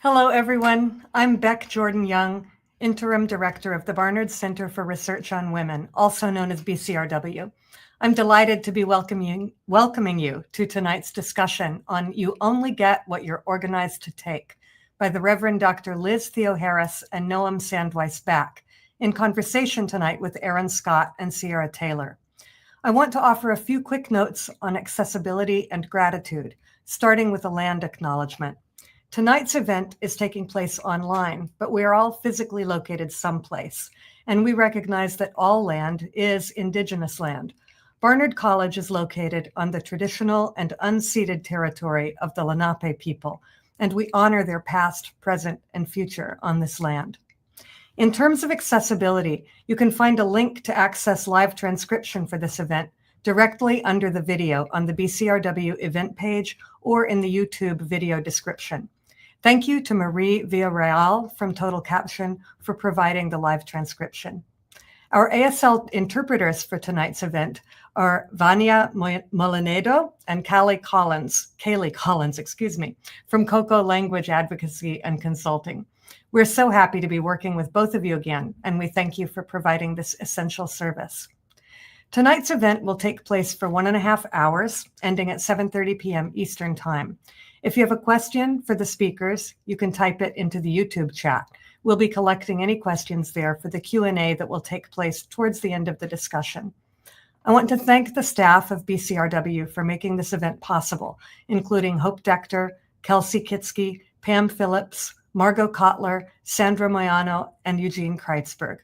Hello, everyone. I'm Beck Jordan-Young, Interim Director of the Barnard Center for Research on Women, also known as BCRW. I'm delighted to be welcoming you to tonight's discussion on You Only Get What You're Organized to Take by the Reverend Dr. Liz Theoharis and Noam Sandweiss-Back in conversation tonight with Aaron Scott and Ciara Taylor. I want to offer a few quick notes on accessibility and gratitude, starting with a land acknowledgement. Tonight's event is taking place online, but we are all physically located someplace, and we recognize that all land is Indigenous land. Barnard College is located on the traditional and unceded territory of the Lenape people, and we honor their past, present, and future on this land. In terms of accessibility, you can find a link to access live transcription for this event directly under the video on the BCRW event page or in the YouTube video description. Thank you to Marie Villarreal from Total Caption for providing the live transcription. Our ASL interpreters for tonight's event are Vania Molinedo and Kaylee Collins, from Coco Language Advocacy and Consulting. We're so happy to be working with both of you again, and we thank you for providing this essential service. Tonight's event will take place for 1.5 hours, ending at 7:30 p.m. Eastern Time. If you have a question for the speakers, you can type it into the YouTube chat. We'll be collecting any questions there for the Q&A that will take place towards the end of the discussion. I want to thank the staff of BCRW for making this event possible, including Hope Dector, Kelsey Kitsky, Pam Phillips, Margot Kotler, Sandra Moyano, and Eugene Kreitzberg.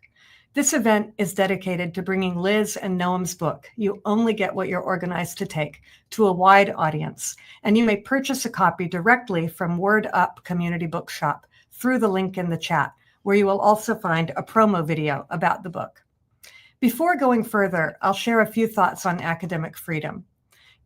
This event is dedicated to bringing Liz and Noam's book, You Only Get What You're Organized to Take, to a wide audience, and you may purchase a copy directly from Word Up Community Bookshop through the link in the chat, where you will also find a promo video about the book. Before going further, I'll share a few thoughts on academic freedom.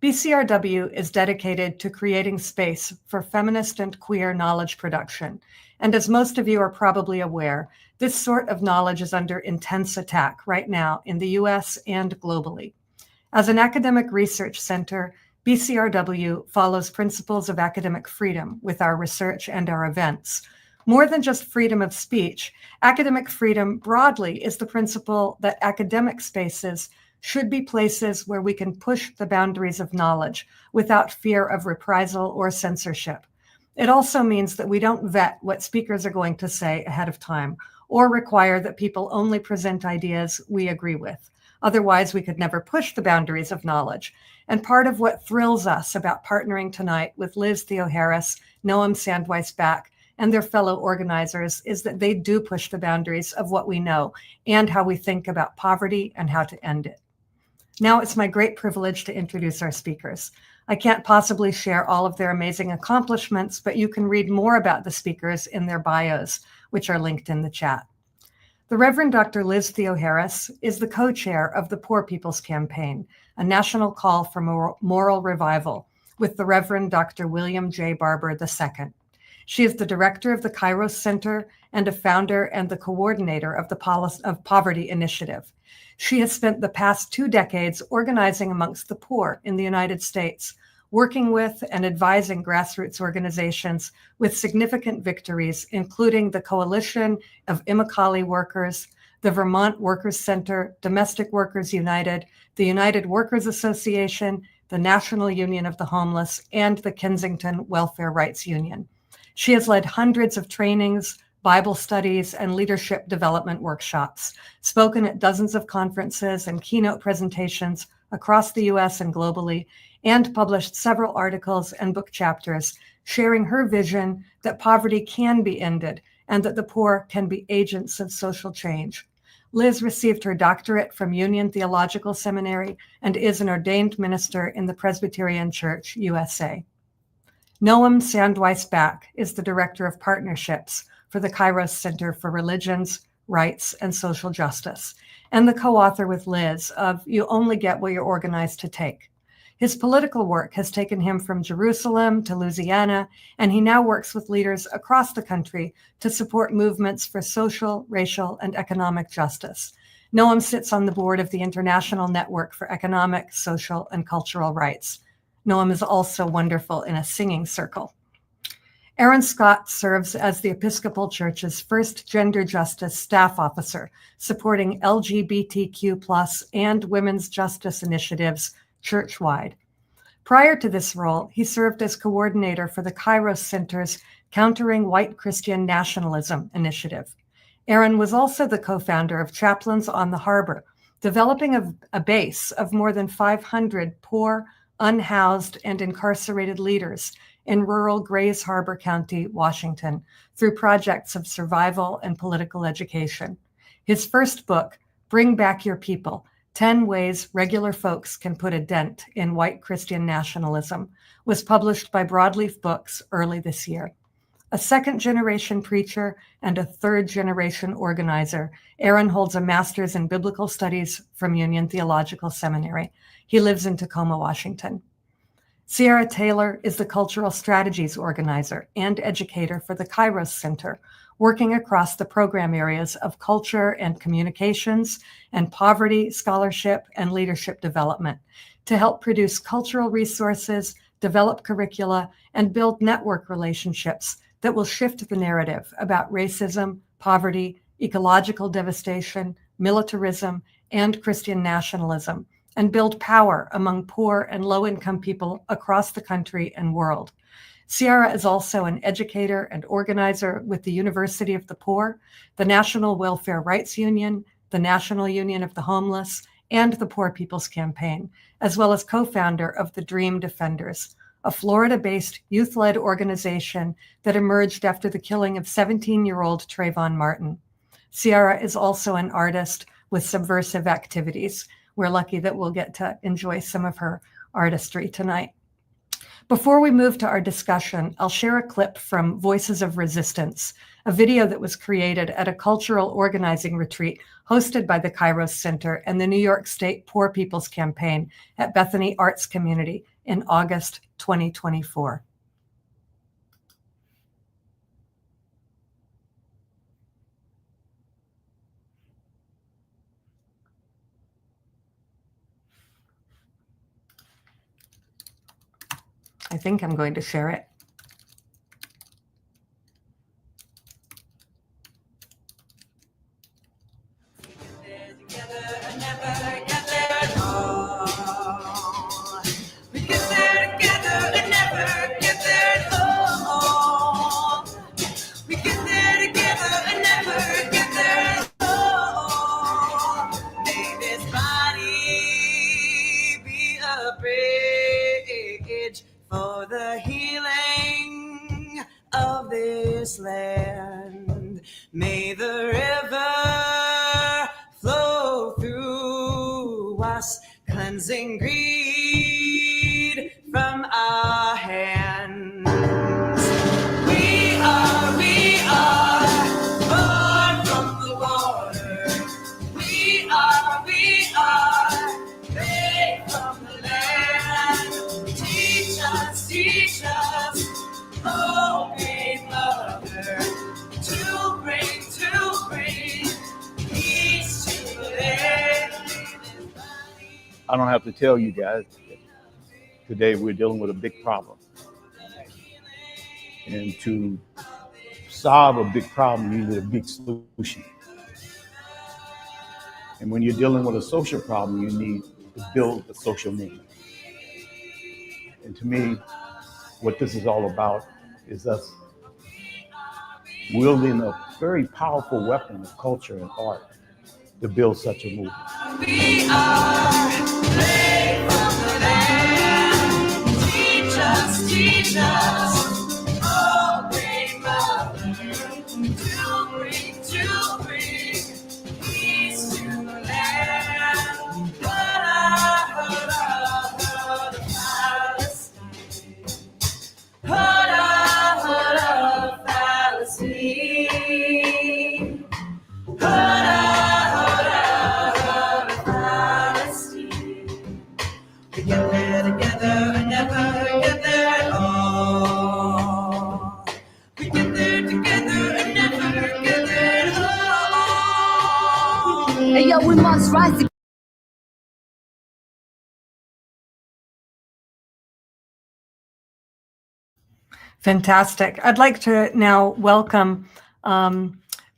BCRW is dedicated to creating space for feminist and queer knowledge production, and as most of you are probably aware, this sort of knowledge is under intense attack right now in the US and globally. As an academic research center, BCRW follows principles of academic freedom with our research and our events. More than just freedom of speech, academic freedom broadly is the principle that academic spaces should be places where we can push the boundaries of knowledge without fear of reprisal or censorship. It also means that we don't vet what speakers are going to say ahead of time or require that people only present ideas we agree with. Otherwise, we could never push the boundaries of knowledge. And part of what thrills us about partnering tonight with Liz Theoharis, Noam Sandweiss-Back, and their fellow organizers is that they do push the boundaries of what we know and how we think about poverty and how to end it. Now it's my great privilege to introduce our speakers. I can't possibly share all of their amazing accomplishments, but you can read more about the speakers in their bios, which are linked in the chat. The Reverend Dr. Liz Theoharis is the co-chair of the Poor People's Campaign, a national call for moral revival, with the Reverend Dr. William J. Barber II. She is the director of the Kairos Center and a founder and the coordinator of the Poverty Initiative. She has spent the past 2 decades organizing amongst the poor in the United States, working with and advising grassroots organizations with significant victories, including the Coalition of Immokalee Workers, the Vermont Workers Center, Domestic Workers United, the United Workers Association, the National Union of the Homeless, and the Kensington Welfare Rights Union. She has led hundreds of trainings, Bible studies, and leadership development workshops, spoken at dozens of conferences and keynote presentations across the US and globally, and published several articles and book chapters sharing her vision that poverty can be ended and that the poor can be agents of social change. Liz received her doctorate from Union Theological Seminary and is an ordained minister in the Presbyterian Church, USA. Noam Sandweiss-Back is the Director of Partnerships for the Kairos Center for Religions, Rights, and Social Justice, and the co-author with Liz of You Only Get What You're Organized to Take. His political work has taken him from Jerusalem to Louisiana, and he now works with leaders across the country to support movements for social, racial, and economic justice. Noam sits on the board of the International Network for Economic, Social, and Cultural Rights. Noam is also wonderful in a singing circle. Aaron Scott serves as the Episcopal Church's first gender justice staff officer, supporting LGBTQ+ and women's justice initiatives church-wide. Prior to this role, he served as coordinator for the Kairos Center's Countering White Christian Nationalism initiative. Aaron was also the co-founder of Chaplains on the Harbor, developing a base of more than 500 poor, unhoused, and incarcerated leaders in rural Grays Harbor County, Washington, through projects of survival and political education. His first book, Bring Back Your People, 10 Ways Regular Folks Can Put a Dent in White Christian Nationalism, was published by Broadleaf Books early this year. A second-generation preacher and a third-generation organizer, Aaron holds a master's in biblical studies from Union Theological Seminary. He lives in Tacoma, Washington. Ciara Taylor is the cultural strategies organizer and educator for the Kairos Center, working across the program areas of culture and communications and poverty, scholarship, and leadership development to help produce cultural resources, develop curricula, and build network relationships that will shift the narrative about racism, poverty, ecological devastation, militarism, and Christian nationalism, and build power among poor and low-income people across the country and world. Ciara is also an educator and organizer with the University of the Poor, the National Welfare Rights Union, the National Union of the Homeless, and the Poor People's Campaign, as well as co-founder of the Dream Defenders, a Florida-based youth-led organization that emerged after the killing of 17-year-old Trayvon Martin. Ciara is also an artist with subversive activities. We're lucky that we'll get to enjoy some of her artistry tonight. Before we move to our discussion, I'll share a clip from Voices of Resistance, a video that was created at a cultural organizing retreat hosted by the Kairos Center and the New York State Poor People's Campaign at Bethany Arts Community in August 2024. I think I'm going to share it. For the healing of this land, may the river flow through us, cleansing greed from our hands. We are born from the water. We are made from the land. Teach us, oh great mother, to bring peace to the land. I don't have to tell you guys, today we're dealing with a big problem. And to solve a big problem, you need a big solution. And when you're dealing with a social problem, you need to build a social movement. And to me, what this is all about is us wielding a very powerful weapon of culture and art to build such a movement. We are made from the land. Teach us, oh great mother, to bring peace to the land. Hey, yo, we must rise. Fantastic. I'd like to now welcome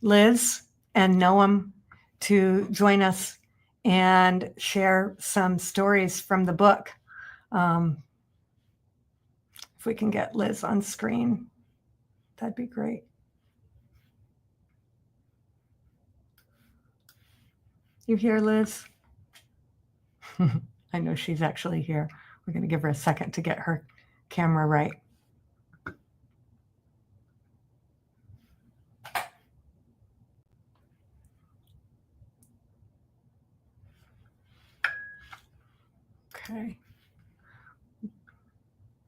Liz and Noam to join us and share some stories from the book. If we can get Liz on screen, that'd be great. You here, Liz? I know she's actually here. We're going to give her a second to get her camera right. Okay.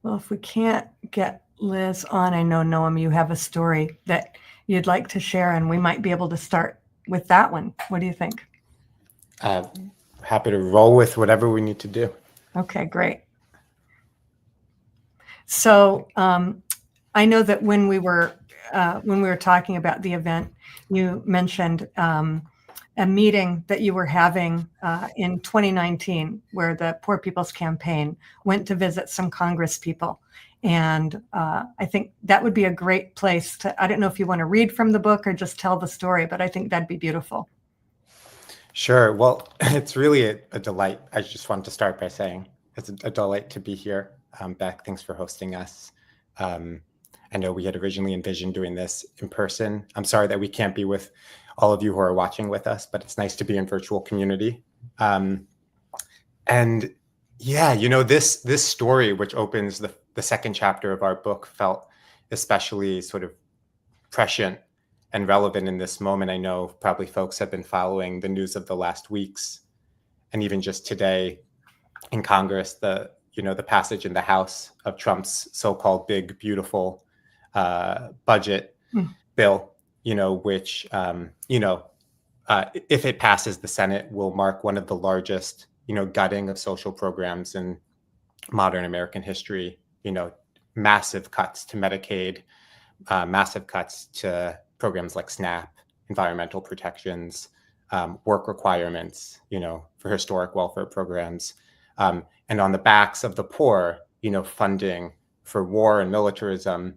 Well, if we can't get Liz on, I know, Noam, you have a story that you'd like to share, and we might be able to start with that one. What do you think? Happy to roll with whatever we need to do. Okay, great. So I know that when we were talking about the event, you mentioned a meeting that you were having in 2019, where the Poor People's Campaign went to visit some Congress people. And I think that would be a great place to, I don't know if you want to read from the book or just tell the story, but I think that'd be beautiful. Sure. Well, it's really a delight. I just wanted to start by saying it's a delight to be here. Beck, thanks for hosting us. I know we had originally envisioned doing this in person. I'm sorry that we can't be with all of you who are watching with us, but it's nice to be in virtual community. And yeah, you know, this story, which opens the second chapter of our book, felt especially sort of prescient and relevant in this moment. I know probably folks have been following the news of the last weeks, and even just today in Congress, the passage in the House of Trump's so-called big, beautiful budget bill, which, if it passes the Senate, will mark one of the largest, gutting of social programs in modern American history. Massive cuts to Medicaid, massive cuts to programs like SNAP, environmental protections, work requirements, for historic welfare programs. And on the backs of the poor, funding for war and militarism,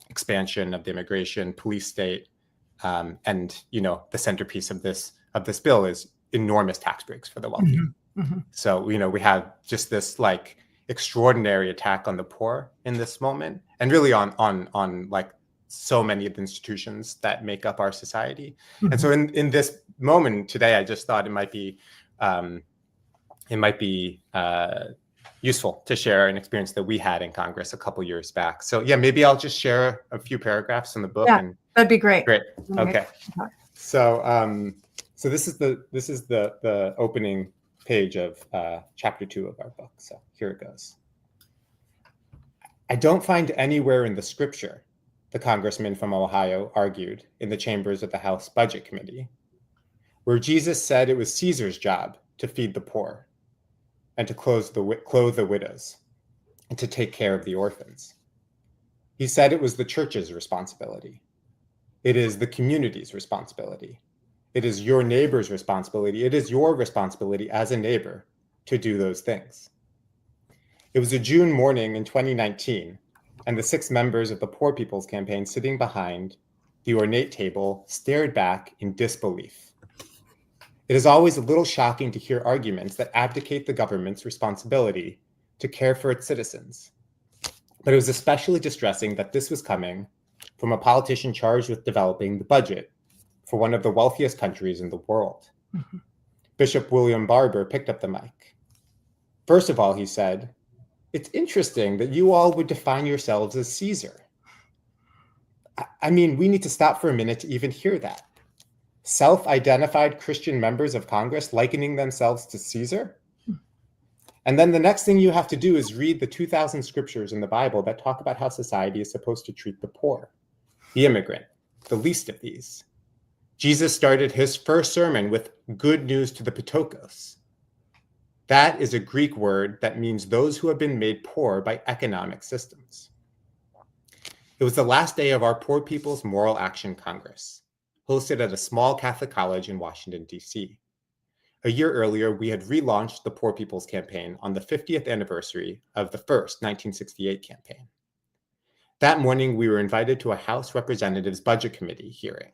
expansion of the immigration police state, and the centerpiece of this bill is enormous tax breaks for the wealthy. So we have just this like extraordinary attack on the poor in this moment, and really on like so many of the institutions that make up our society. And so in this moment today, I just thought it might be useful to share an experience that we had in Congress a couple years back. So yeah, maybe I'll just share a few paragraphs in the book. Yeah, that'd be great. Great. Okay. So so this is the opening page of chapter 2 of our book. So here it goes. I don't find anywhere in the scripture, the congressman from Ohio argued in the chambers of the House Budget Committee, where Jesus said it was Caesar's job to feed the poor and to clothe the widows and to take care of the orphans. He said it was the church's responsibility. It is the community's responsibility. It is your neighbor's responsibility. It is your responsibility as a neighbor to do those things. It was a June morning in 2019, and the 6 members of the Poor People's Campaign sitting behind the ornate table stared back in disbelief. It is always a little shocking to hear arguments that abdicate the government's responsibility to care for its citizens. But it was especially distressing that this was coming from a politician charged with developing the budget for one of the wealthiest countries in the world. Bishop William Barber picked up the mic. First of all, he said, "It's interesting that you all would define yourselves as Caesar. I mean, we need to stop for a minute to even hear that. Self-identified Christian members of Congress likening themselves to Caesar? And then the next thing you have to do is read the 2,000 scriptures in the Bible that talk about how society is supposed to treat the poor, the immigrant, the least of these. Jesus started his first sermon with good news to the Potokos. That is a Greek word that means those who have been made poor by economic systems." It was the last day of our Poor People's Moral Action Congress, hosted at a small Catholic college in Washington, D.C. A year earlier, we had relaunched the Poor People's Campaign on the 50th anniversary of the first 1968 campaign. That morning, we were invited to a House Representatives Budget Committee hearing.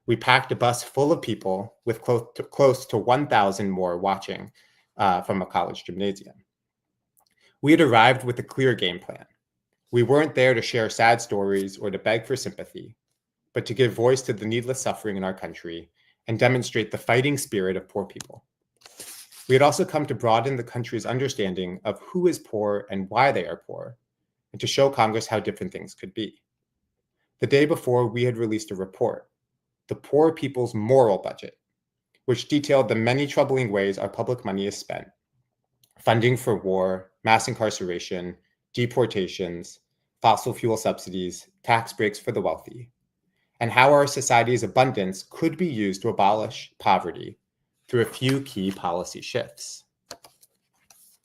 We packed a bus full of people with close to 1,000 more watching from a college gymnasium. We had arrived with a clear game plan. We weren't there to share sad stories or to beg for sympathy, but to give voice to the needless suffering in our country and demonstrate the fighting spirit of poor people. We had also come to broaden the country's understanding of who is poor and why they are poor, and to show Congress how different things could be. The day before, we had released a report, The Poor People's Moral Budget, which detailed the many troubling ways our public money is spent: funding for war, mass incarceration, deportations, fossil fuel subsidies, tax breaks for the wealthy, and how our society's abundance could be used to abolish poverty through a few key policy shifts.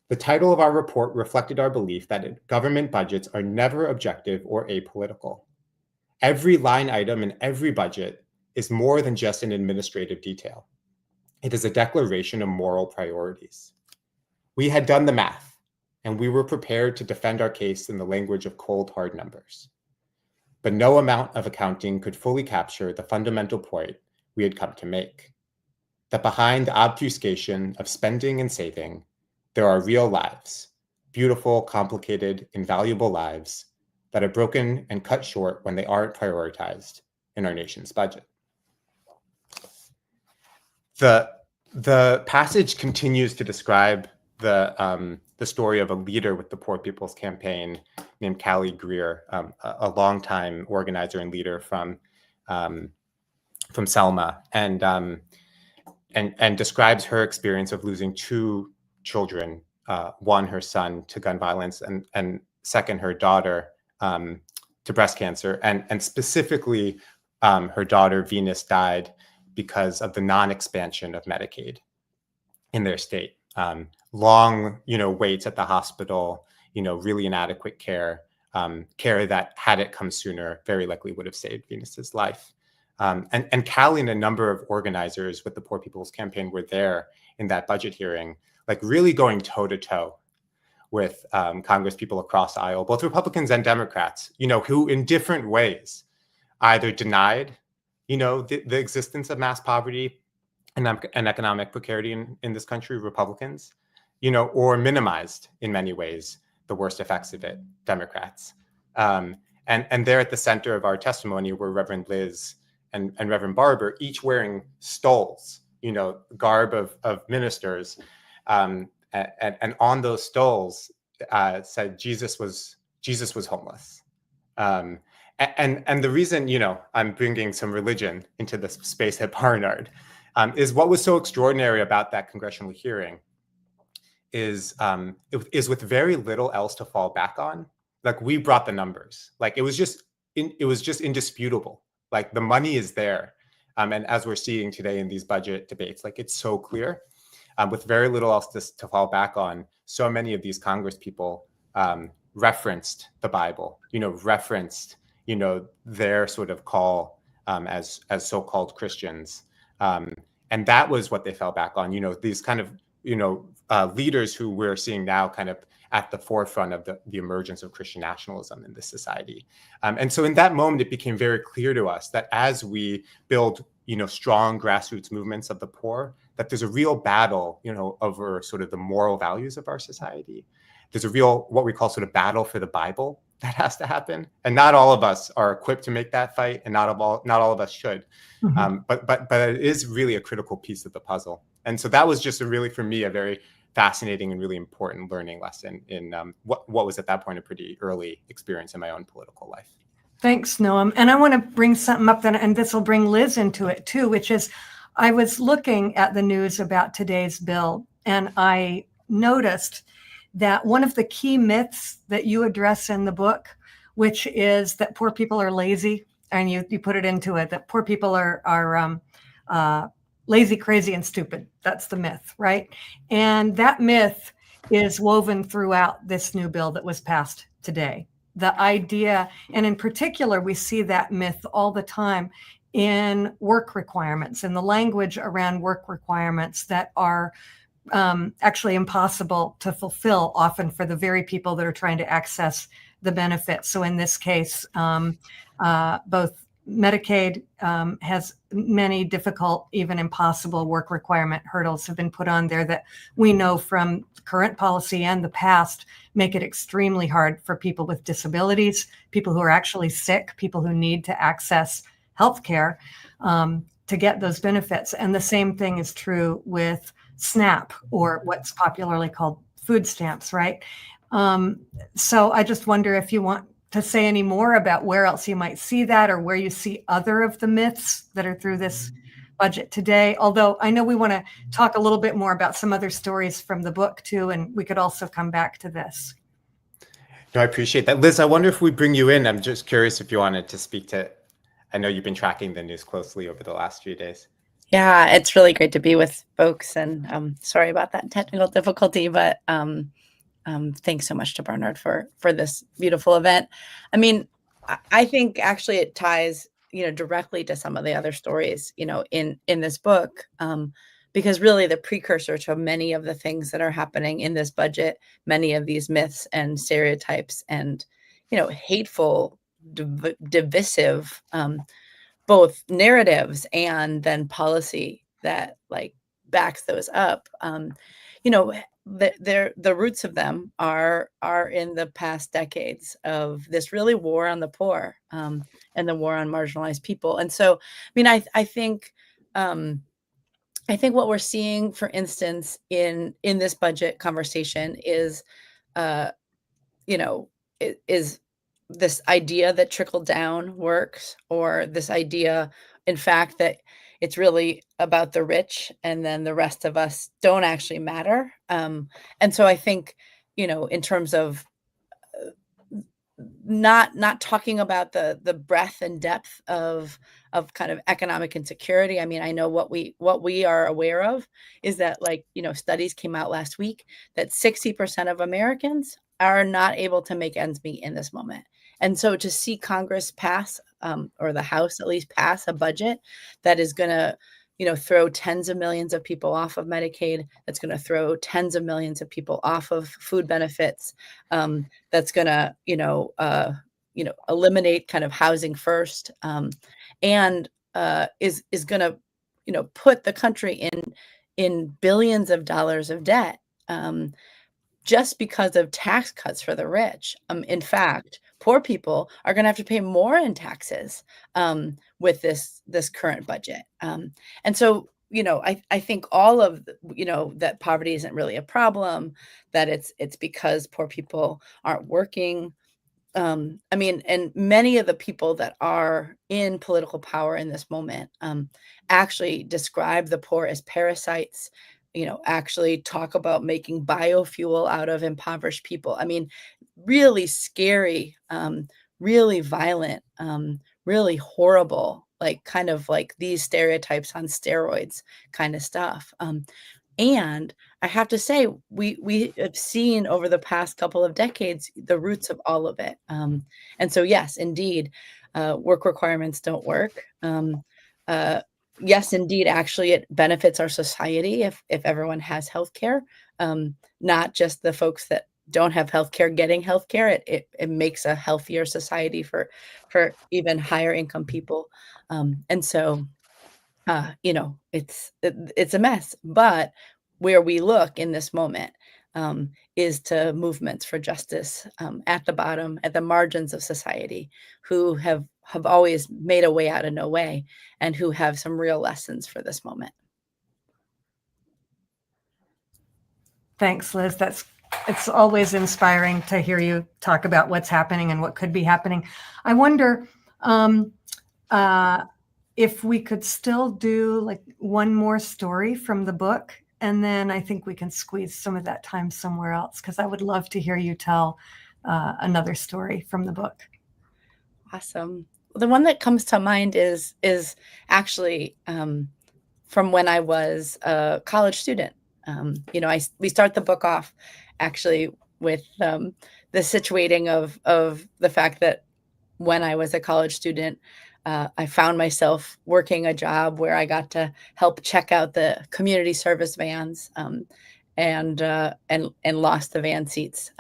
The title of our report reflected our belief that government budgets are never objective or apolitical. Every line item in every budget is more than just an administrative detail. It is a declaration of moral priorities. We had done the math, and we were prepared to defend our case in the language of cold, hard numbers. But no amount of accounting could fully capture the fundamental point we had come to make: that behind the obfuscation of spending and saving, there are real lives, beautiful, complicated, invaluable lives that are broken and cut short when they aren't prioritized in our nation's budget. The passage continues to describe the story of a leader with the Poor People's Campaign named Callie Greer, a longtime organizer and leader from Selma, and describes her experience of losing two children, one, her son, to gun violence, and second, her daughter to breast cancer, and specifically her daughter Venus died because of the non-expansion of Medicaid in their state. Long, waits at the hospital, really inadequate care, care that, had it come sooner, very likely would have saved Venus's life. And Callie and a number of organizers with the Poor People's Campaign were there in that budget hearing, like really going toe to toe with Congress people across the aisle, both Republicans and Democrats, who in different ways either denied, the existence of mass poverty and economic precarity in this country, Republicans, or minimized in many ways the worst effects of it, Democrats. And there at the center of our testimony were Reverend Liz and Reverend Barber, each wearing stoles, garb of ministers. And on those stoles said Jesus was homeless. And the reason, I'm bringing some religion into this space at Barnard is what was so extraordinary about that congressional hearing is with very little else to fall back on. Like, we brought the numbers. Like, it was just indisputable. Like, the money is there. And as we're seeing today in these budget debates, like, it's so clear. With very little else to fall back on, so many of these Congress people referenced the Bible, referenced, their sort of call as so-called Christians. And that was what they fell back on, these kind of, leaders who we're seeing now kind of at the forefront of the emergence of Christian nationalism in this society. And so in that moment, it became very clear to us that as we build, strong grassroots movements of the poor, that there's a real battle, over sort of the moral values of our society. There's a real, what we call sort of battle for the Bible that has to happen. And not all of us are equipped to make that fight, and not all of us should. Mm-hmm. But it is really a critical piece of the puzzle. And so that was just for me, a very fascinating and really important learning lesson in what was at that point a pretty early experience in my own political life. Thanks, Noam. And I want to bring something up, and this will bring Liz into it too, which is I was looking at the news about today's bill, and I noticed that one of the key myths that you address in the book, which is that poor people are lazy, and you put it into it, that poor people are lazy, crazy, and stupid. That's the myth, right? And that myth is woven throughout this new bill that was passed today. The idea, and in particular, we see that myth all the time in work requirements, in the language around work requirements that are actually impossible to fulfill often for the very people that are trying to access the benefits. So in this case, both Medicaid has many difficult, even impossible work requirement hurdles have been put on there that we know from current policy and the past make it extremely hard for people with disabilities, people who are actually sick, people who need to access health care to get those benefits. And the same thing is true with SNAP, or what's popularly called food stamps, right? So I just wonder if you want to say any more about where else you might see that, or where you see other of the myths that are through this budget today. Although I know we want to talk a little bit more about some other stories from the book too, and we could also come back to this. No, I appreciate that. Liz, I wonder if we bring you in. I'm just curious if you wanted to speak to, I know you've been tracking the news closely over the last few days. Yeah, it's really great to be with folks, and sorry about that technical difficulty, but thanks so much to Barnard for this beautiful event. I mean, I think actually it ties, directly to some of the other stories, in this book, because really the precursor to many of the things that are happening in this budget, many of these myths and stereotypes and, hateful, divisive, both narratives and then policy that backs those up, the roots of them are in the past decades of this really war on the poor, and the war on marginalized people. And so, I mean, I think what we're seeing, for instance, in this budget conversation is, is this idea that trickle down works, or this idea, in fact, that it's really about the rich and then the rest of us don't actually matter. And so I think, in terms of not talking about the breadth and depth of kind of economic insecurity. I mean, I know what we are aware of is that, studies came out last week that 60% of Americans are not able to make ends meet in this moment. And so to see Congress pass, or the House at least pass, a budget that is going to, throw tens of millions of people off of Medicaid, that's going to throw tens of millions of people off of food benefits, that's going to, eliminate kind of housing first, and is going to, put the country in billions of dollars of debt, just because of tax cuts for the rich. In fact, poor people are going to have to pay more in taxes with this current budget. And so, I think all of, that poverty isn't really a problem, that it's because poor people aren't working. I mean, and many of the people that are in political power in this moment actually describe the poor as parasites, actually talk about making biofuel out of impoverished people. I mean, really scary, really violent, really horrible, kind of these stereotypes on steroids kind of stuff. And I have to say, we have seen over the past couple of decades the roots of all of it. And so, yes, indeed, work requirements don't work. Yes, indeed, actually, it benefits our society if everyone has healthcare, not just the folks that don't have healthcare getting healthcare. It makes a healthier society for even higher income people. And so, it's a mess. But where we look in this moment is to movements for justice at the bottom, at the margins of society, who have always made a way out of no way, and who have some real lessons for this moment. Thanks, Liz. It's always inspiring to hear you talk about what's happening and what could be happening. I wonder if we could still do one more story from the book, and then I think we can squeeze some of that time somewhere else, because I would love to hear you tell another story from the book. Awesome. The one that comes to mind is actually from when I was a college student. We start the book off actually with the situating of the fact that when I was a college student, I found myself working a job where I got to help check out the community service vans, and lost the van seats.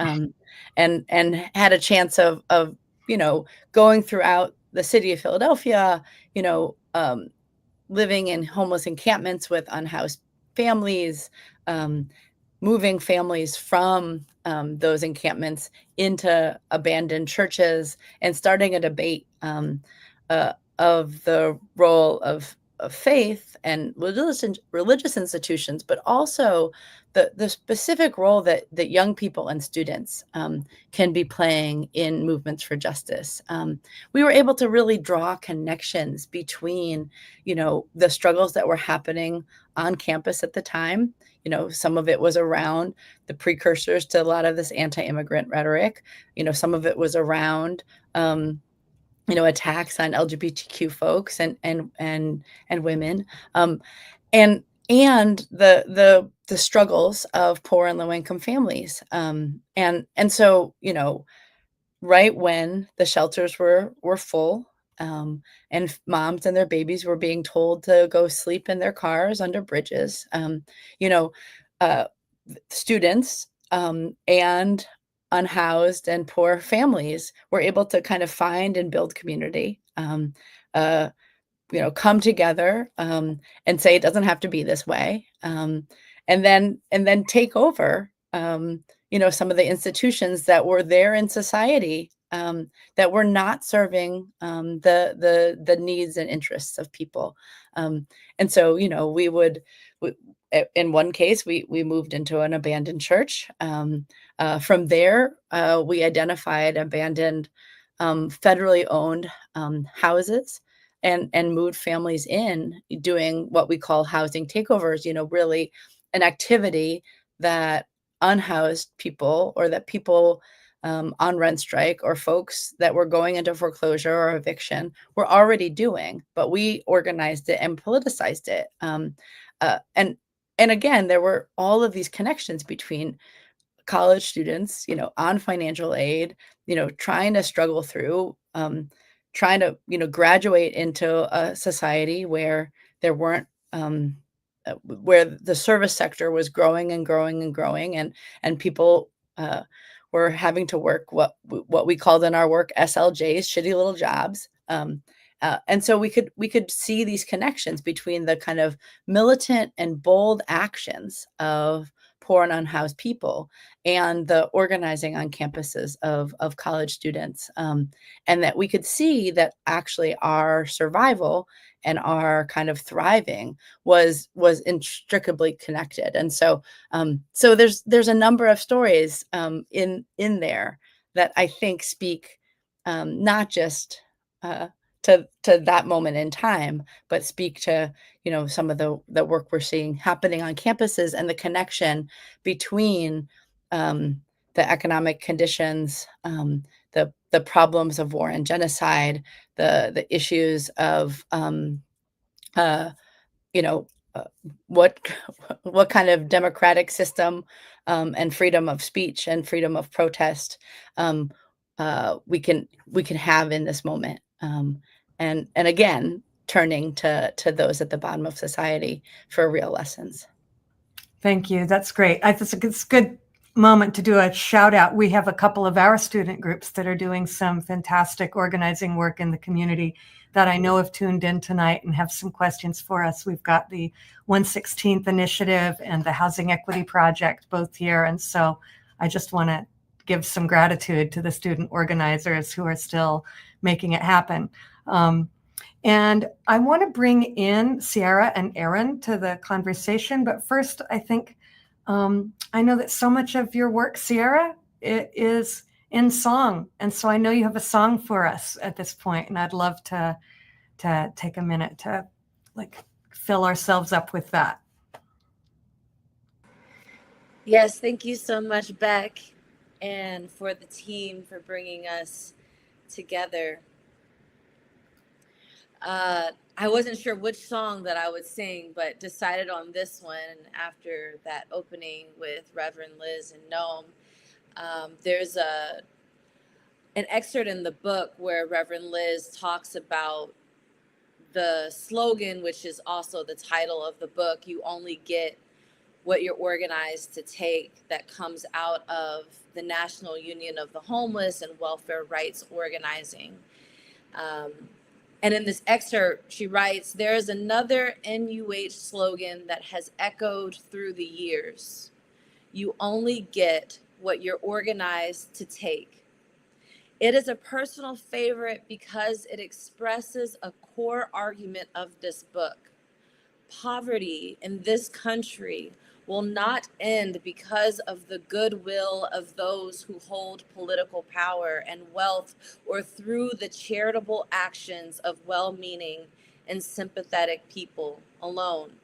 and had a chance of going throughout the city of Philadelphia, living in homeless encampments with unhoused families, moving families from those encampments into abandoned churches, and starting a debate of the role of faith and religious institutions, but also the specific role that young people and students can be playing in movements for justice. We were able to really draw connections between, the struggles that were happening on campus at the time. Some of it was around the precursors to a lot of this anti-immigrant rhetoric. Some of it was around attacks on LGBTQ folks and women, and the struggles of poor and low income families, and so right when the shelters were full, and moms and their babies were being told to go sleep in their cars under bridges, students and unhoused and poor families were able to kind of find and build community, come together, and say it doesn't have to be this way, and then take over, some of the institutions that were there in society, that were not serving the needs and interests of people, and so in one case, we moved into an abandoned church. From there, we identified abandoned, federally owned houses, and moved families in, doing what we call housing takeovers. Really an activity that unhoused people, or that people on rent strike, or folks that were going into foreclosure or eviction, were already doing, but we organized it and politicized it. And again, there were all of these connections between college students, on financial aid, trying to struggle through, trying to, graduate into a society where there weren't, where the service sector was growing and growing and growing, and people were having to work what we called in our work SLJs, shitty little jobs. And so we could see these connections between the kind of militant and bold actions of poor and unhoused people and the organizing on campuses of college students, and that we could see that actually our survival and our kind of thriving was inextricably connected. And so so there's a number of stories in there that I think speak not just to that moment in time, but speak to some of the work we're seeing happening on campuses, and the connection between the economic conditions, the problems of war and genocide, the issues of what kind of democratic system, and freedom of speech and freedom of protest we can have in this moment. And again, turning to those at the bottom of society for real lessons. Thank you. That's great. It's a good moment to do a shout out. We have a couple of our student groups that are doing some fantastic organizing work in the community that I know have tuned in tonight and have some questions for us. We've got the 116th Initiative and the Housing Equity Project both here. And so I just want to give some gratitude to the student organizers who are still making it happen. And I want to bring in Ciara and Aaron to the conversation. But first, I think I know that so much of your work, Ciara, it is in song. And so I know you have a song for us at this point, and I'd love to take a minute to fill ourselves up with that. Yes, thank you so much, Beck, and for the team for bringing us together. I wasn't sure which song that I would sing, but decided on this one after that opening with Reverend Liz and Noam. There's an excerpt in the book where Reverend Liz talks about the slogan, which is also the title of the book, "You only get what you're organized to take that comes out of the National Union of the Homeless and welfare rights organizing. And in this excerpt, she writes, there is another NUH slogan that has echoed through the years. You only get what you're organized to take. It is a personal favorite because it expresses a core argument of this book. Poverty in this country will not end because of the goodwill of those who hold political power and wealth, or through the charitable actions of well-meaning and sympathetic people alone.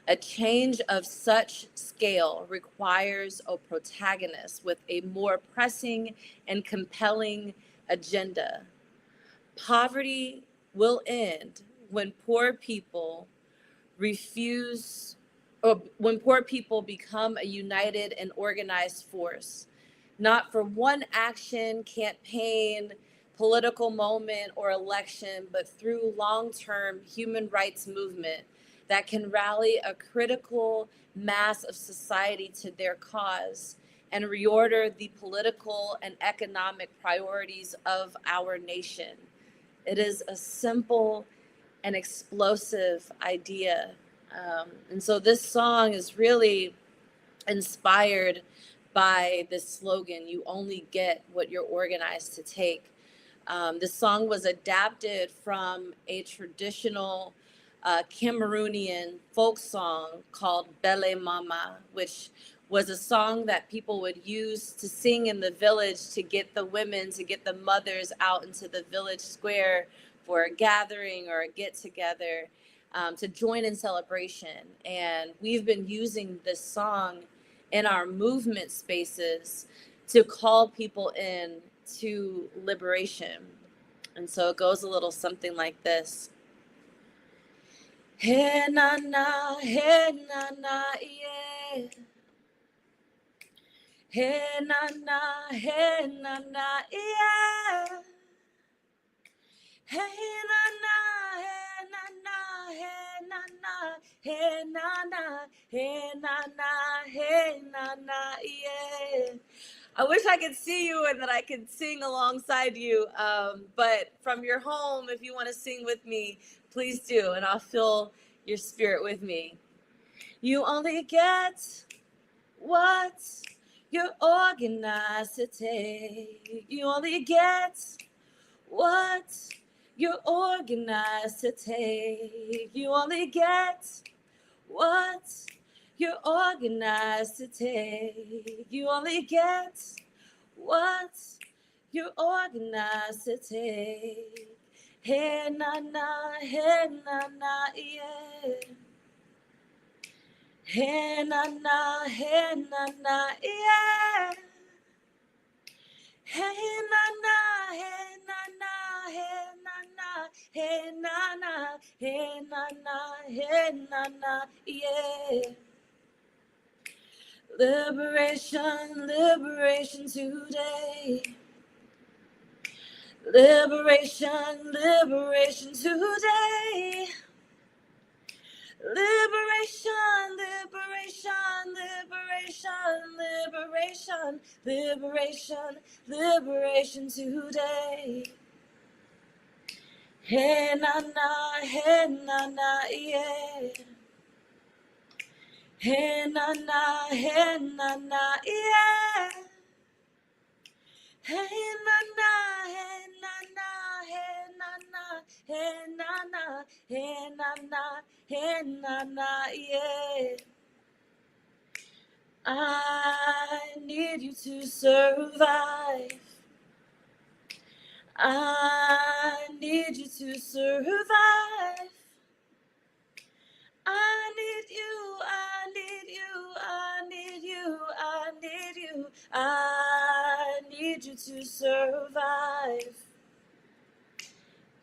A change of such scale requires a protagonist with a more pressing and compelling agenda. Poverty will end when poor people when poor people become a united and organized force, not for one action, campaign, political moment, or election, but through long-term human rights movement that can rally a critical mass of society to their cause and reorder the political and economic priorities of our nation. It is a simple and explosive idea. And so this song is really inspired by this slogan, you only get what you're organized to take. This song was adapted from a traditional Cameroonian folk song called Bele Mama, which was a song that people would use to sing in the village to get the women, to get the mothers out into the village square for a gathering or a get-together, to join in celebration. And we've been using this song in our movement spaces to call people in to liberation. And so it goes a little something like this. Hey na na, yeah. Hey na na, yeah. Hey na na, hey na na, hey na na, hey na na, hey na na, yeah. I wish I could see you and that I could sing alongside you. But from your home, if you want to sing with me, please do, and I'll fill your spirit with me. You only get what you're organized to take. You only get what you're organized to take. You only get what you're organized to take. You only get what you're organized to take. Hey na na, yeah. Hey na na, yeah. Hey na na, hey na na, hey na na, hey na na, hey na na, yeah. Liberation, liberation today. Liberation, liberation today. Liberation, liberation, liberation, liberation, liberation, liberation today. Hey na na, yeah. Hey na na, yeah. Hey na na, hey na na, yeah. I need you to survive. I need you to survive. I need you, I need you, I need you, I need you. I need you to survive.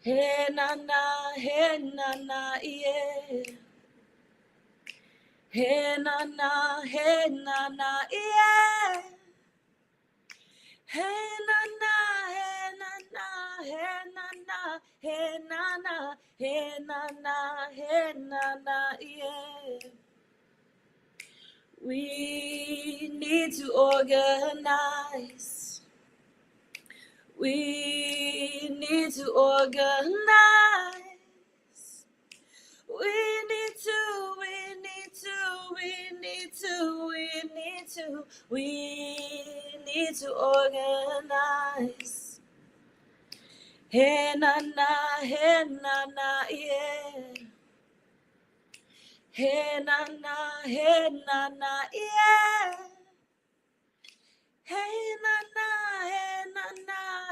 Hey na na, yeah. Hey na na, yeah. Hey na na, yeah. We need to organize. We need to organize. We need to, we need to, we need to, we need to, we need to organize. Hey na na, yeah. Hey na na, yeah. Hey na na, hey na na,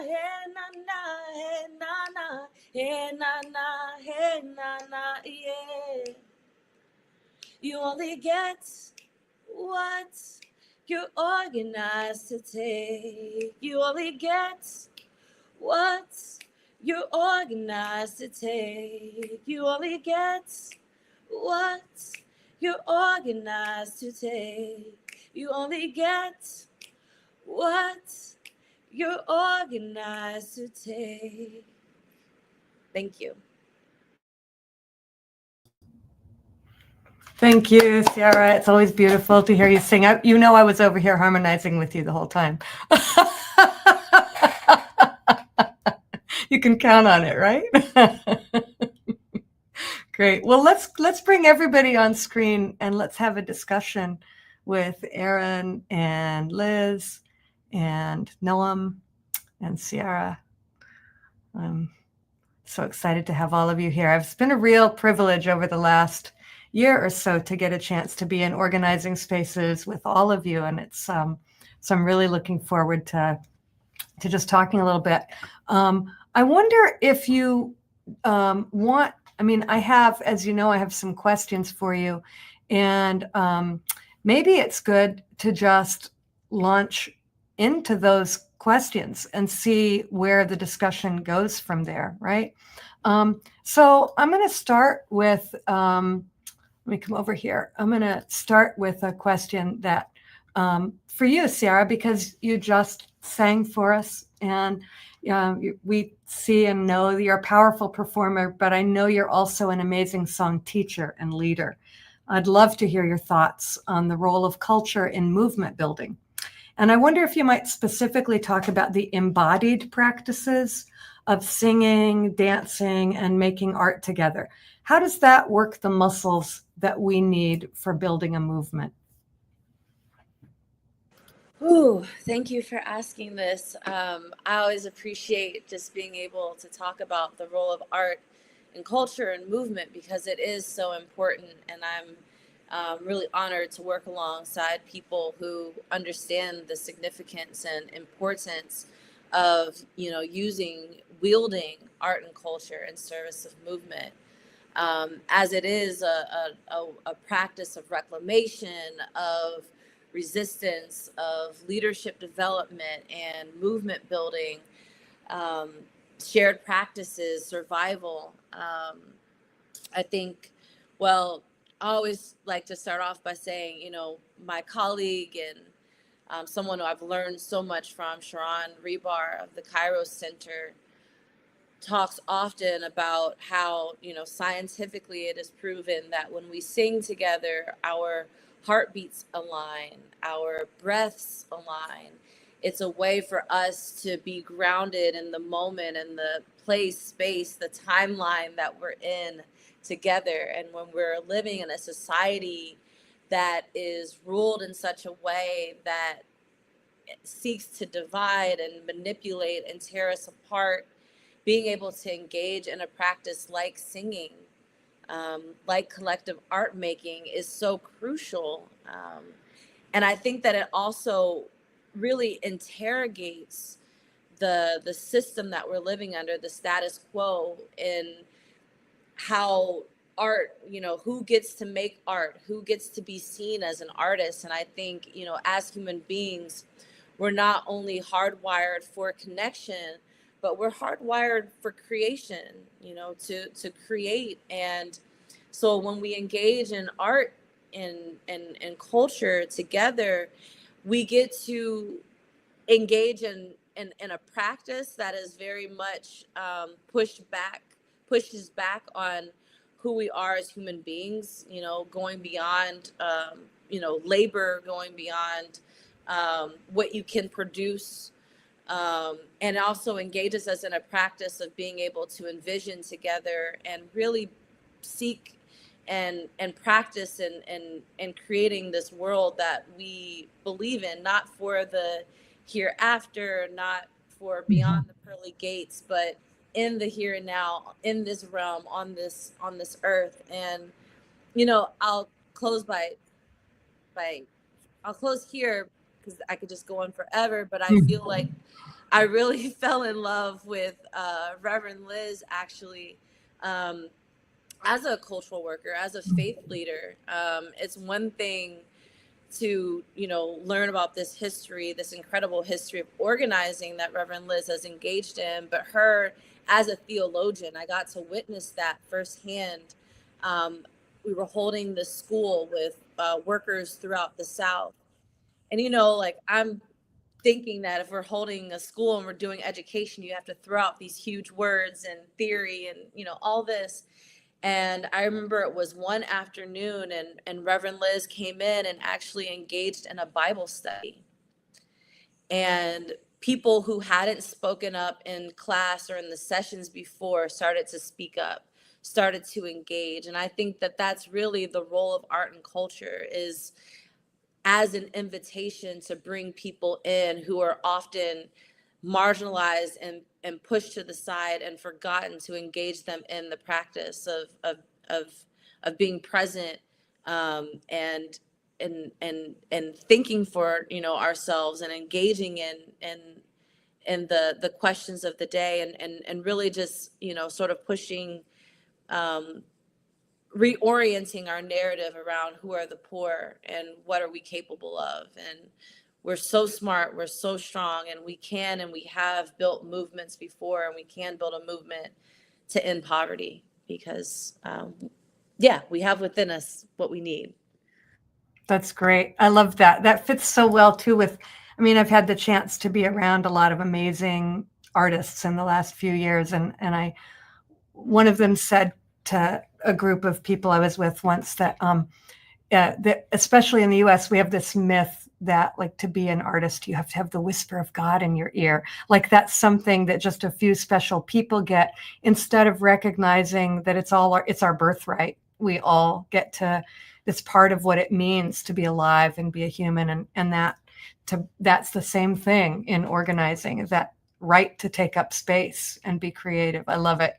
hey na na, hey na na, hey na na, hey na na, yeah. You only get what you're organized to take. You only get what you're organized to take. You only get what you're organized to take. You only get what you're organized to take. Thank you. Thank you, Ciara. It's always beautiful to hear you sing. You know I was over here harmonizing with you the whole time. You can count on it, right? Great. Well, let's bring everybody on screen and let's have a discussion with Aaron and Liz and Noam and Ciara. I'm so excited to have all of you here. It's been a real privilege over the last year or so to get a chance to be in organizing spaces with all of you, and it's so I'm really looking forward to just talking a little bit. I wonder if you want. I mean, I have, as you know, I have some questions for you, and maybe it's good to just launch into those questions and see where the discussion goes from there, right? So I'm going to start with, let me come over here. I'm going to start with a question that for you, Ciara, because you just sang for us, and we see and know that you're a powerful performer, but I know you're also an amazing song teacher and leader. I'd love to hear your thoughts on the role of culture in movement building. And I wonder if you might specifically talk about the embodied practices of singing, dancing, and making art together. How does that work the muscles that we need for building a movement? Ooh, thank you for asking this. I always appreciate just being able to talk about the role of art and culture and movement because it is so important. And I'm really honored to work alongside people who understand the significance and importance of, wielding art and culture in service of movement. As it is a practice of reclamation, of resistance, of leadership development and movement building, shared practices, survival. I think, well, I always like to start off by saying, my colleague and someone who I've learned so much from, Sharon Rebar of the Kairos Center, talks often about how, scientifically it is proven that when we sing together, our heartbeats align, our breaths align. It's a way for us to be grounded in the moment and the place, space, the timeline that we're in together. And when we're living in a society that is ruled in such a way that seeks to divide and manipulate and tear us apart, being able to engage in a practice like singing, like collective art making is so crucial. And I think that it also really interrogates the system that we're living under, the status quo, in how art, who gets to make art, who gets to be seen as an artist. And I think, as human beings, we're not only hardwired for connection, but we're hardwired for creation, to create. And so when we engage in art and culture together, we get to engage in a practice that is very much pushes back on who we are as human beings, going beyond labor going beyond what you can produce, and also engages us in a practice of being able to envision together and really seek and practice and creating this world that we believe in, not for the hereafter, not for beyond the pearly gates, but in the here and now, in this realm, on this earth. And I'll close I'll close here because I could just go on forever, but I feel like I really fell in love with Reverend Liz, actually, as a cultural worker, as a faith leader. It's one thing to, learn about this history, this incredible history of organizing that Reverend Liz has engaged in, but her as a theologian, I got to witness that firsthand. We were holding this school with workers throughout the South. And, I'm thinking that if we're holding a school and we're doing education, you have to throw out these huge words and theory and, all this. And I remember it was one afternoon and Reverend Liz came in and actually engaged in a Bible study. And people who hadn't spoken up in class or in the sessions before started to speak up, started to engage. And I think that that's really the role of art and culture, is as an invitation to bring people in who are often marginalized and pushed to the side and forgotten, to engage them in the practice of being present, and thinking for ourselves, and engaging in the questions of the day, and really just sort of pushing, reorienting our narrative around who are the poor and what are we capable of. And we're so smart, we're so strong, and we can and we have built movements before, and we can build a movement to end poverty, because we have within us what we need. That's great. I love that. That fits so well too with, I've had the chance to be around a lot of amazing artists in the last few years. And one of them said to a group of people I was with once that, that especially in the US, we have this myth that, like, to be an artist, you have to have the whisper of God in your ear. Like, that's something that just a few special people get, instead of recognizing that it's our birthright. We all get to, it's part of what it means to be alive and be a human. And that's the same thing in organizing, is that right to take up space and be creative. I love it.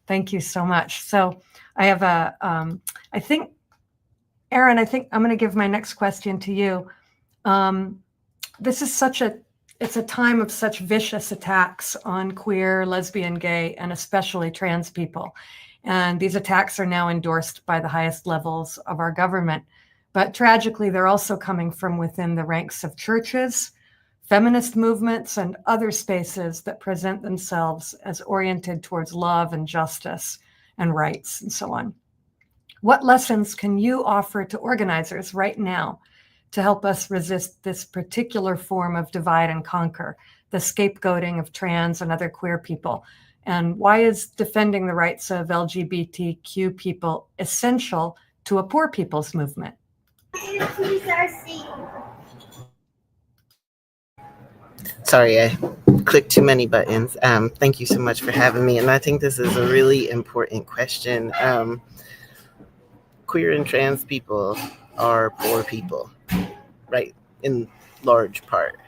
Thank you so much. So I have I think, Aaron, I'm going to give my next question to you. This is it's a time of such vicious attacks on queer, lesbian, gay, and especially trans people. And these attacks are now endorsed by the highest levels of our government. But tragically, they're also coming from within the ranks of churches, feminist movements, and other spaces that present themselves as oriented towards love and justice and rights and so on. What lessons can you offer to organizers right now to help us resist this particular form of divide and conquer, the scapegoating of trans and other queer people? And why is defending the rights of LGBTQ people essential to a poor people's movement? Sorry, I clicked too many buttons. Thank you so much for having me. And I think this is a really important question. Queer and trans people are poor people, right? In large part.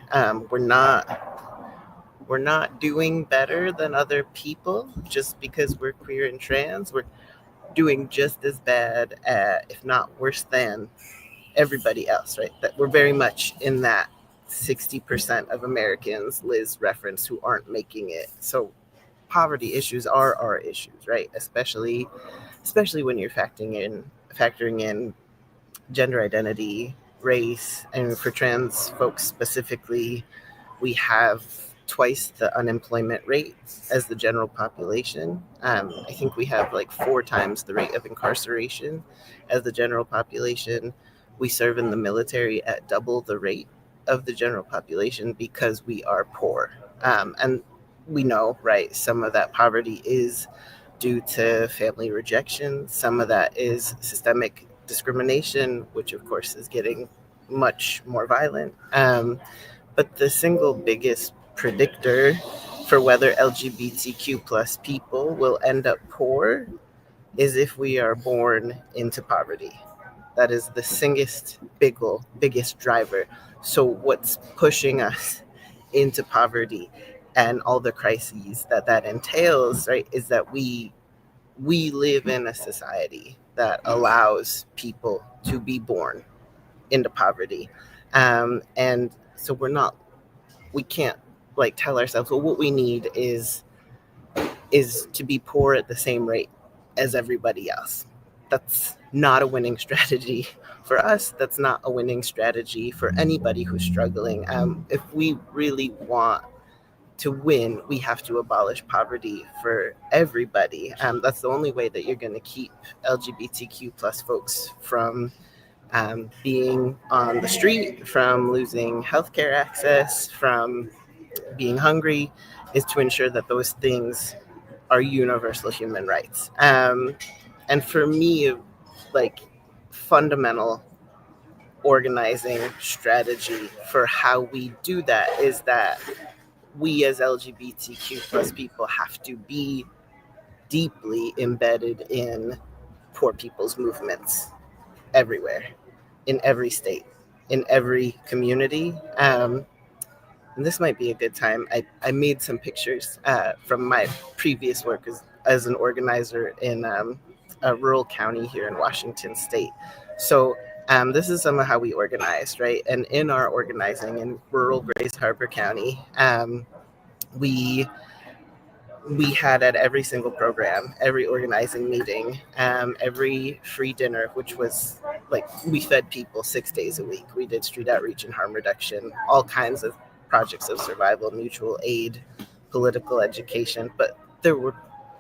We're not doing better than other people just because we're queer and trans. We're doing just as bad, if not worse than everybody else, right? That we're very much in that 60% of Americans Liz referenced who aren't making it. So poverty issues are our issues, right? Especially when you're factoring in gender identity, race, and for trans folks specifically, we have twice the unemployment rate as the general population. I think we have like 4 times the rate of incarceration as the general population. We serve in the military at double the rate of the general population because we are poor. And we know, right, some of that poverty is due to family rejection. Some of that is systemic discrimination, which of course is getting much more violent. But the single biggest predictor for whether LGBTQ plus people will end up poor is if we are born into poverty. That is the biggest driver. So what's pushing us into poverty and all the crises that entails, right, is that we live in a society that allows people to be born into poverty. And so we can't like tell ourselves, well, what we need is to be poor at the same rate as everybody else. That's not a winning strategy for us. That's not a winning strategy for anybody who's struggling. If we really want to win, we have to abolish poverty for everybody. That's the only way that you're going to keep LGBTQ plus folks from being on the street, from losing healthcare access, from being hungry, is to ensure that those things are universal human rights. And for me, like, fundamental organizing strategy for how we do that is that we as LGBTQ plus people have to be deeply embedded in poor people's movements everywhere, in every state, in every community. And this might be a good time. I made some pictures from my previous work as an organizer in a rural county here in Washington State. So this is some of how we organized, right? And in our organizing in rural Grays Harbor County, we had at every single program, every organizing meeting, every free dinner, which was like, we fed people 6 days a week. We did street outreach and harm reduction, all kinds of projects of survival, mutual aid, political education, but there were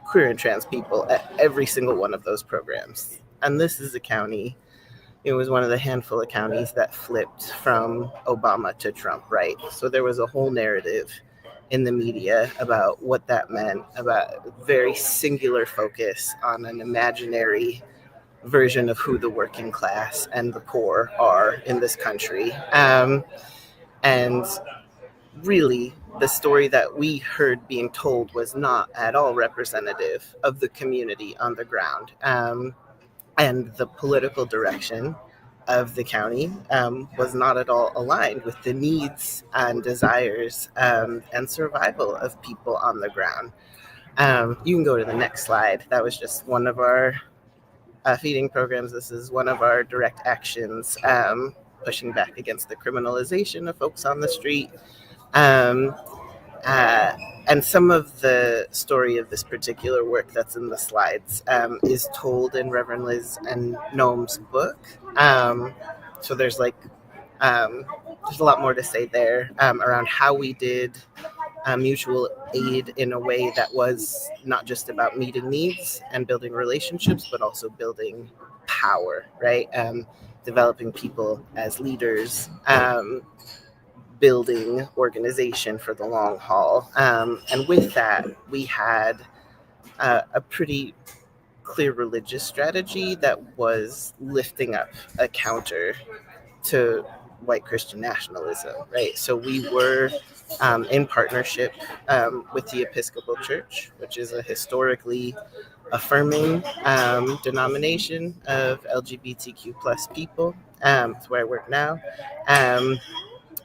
queer and trans people at every single one of those programs. And this is a county, it was one of the handful of counties that flipped from Obama to Trump, right? So there was a whole narrative in the media about what that meant, about a very singular focus on an imaginary version of who the working class and the poor are in this country. And really, the story that we heard being told was not at all representative of the community on the ground. And the political direction of the county was not at all aligned with the needs and desires and survival of people on the ground. You can go to the next slide. That was just one of our feeding programs. This is one of our direct actions, pushing back against the criminalization of folks on the street. And some of the story of this particular work that's in the slides is told in Reverend Liz and Noam's book. So there's there's a lot more to say there around how we did mutual aid in a way that was not just about meeting needs and building relationships, but also building power, right? Developing people as leaders, building organization for the long haul. And with that, we had a pretty clear religious strategy that was lifting up a counter to white Christian nationalism, right? So we were in partnership with the Episcopal Church, which is a historically affirming denomination of LGBTQ plus people. It's where I work now.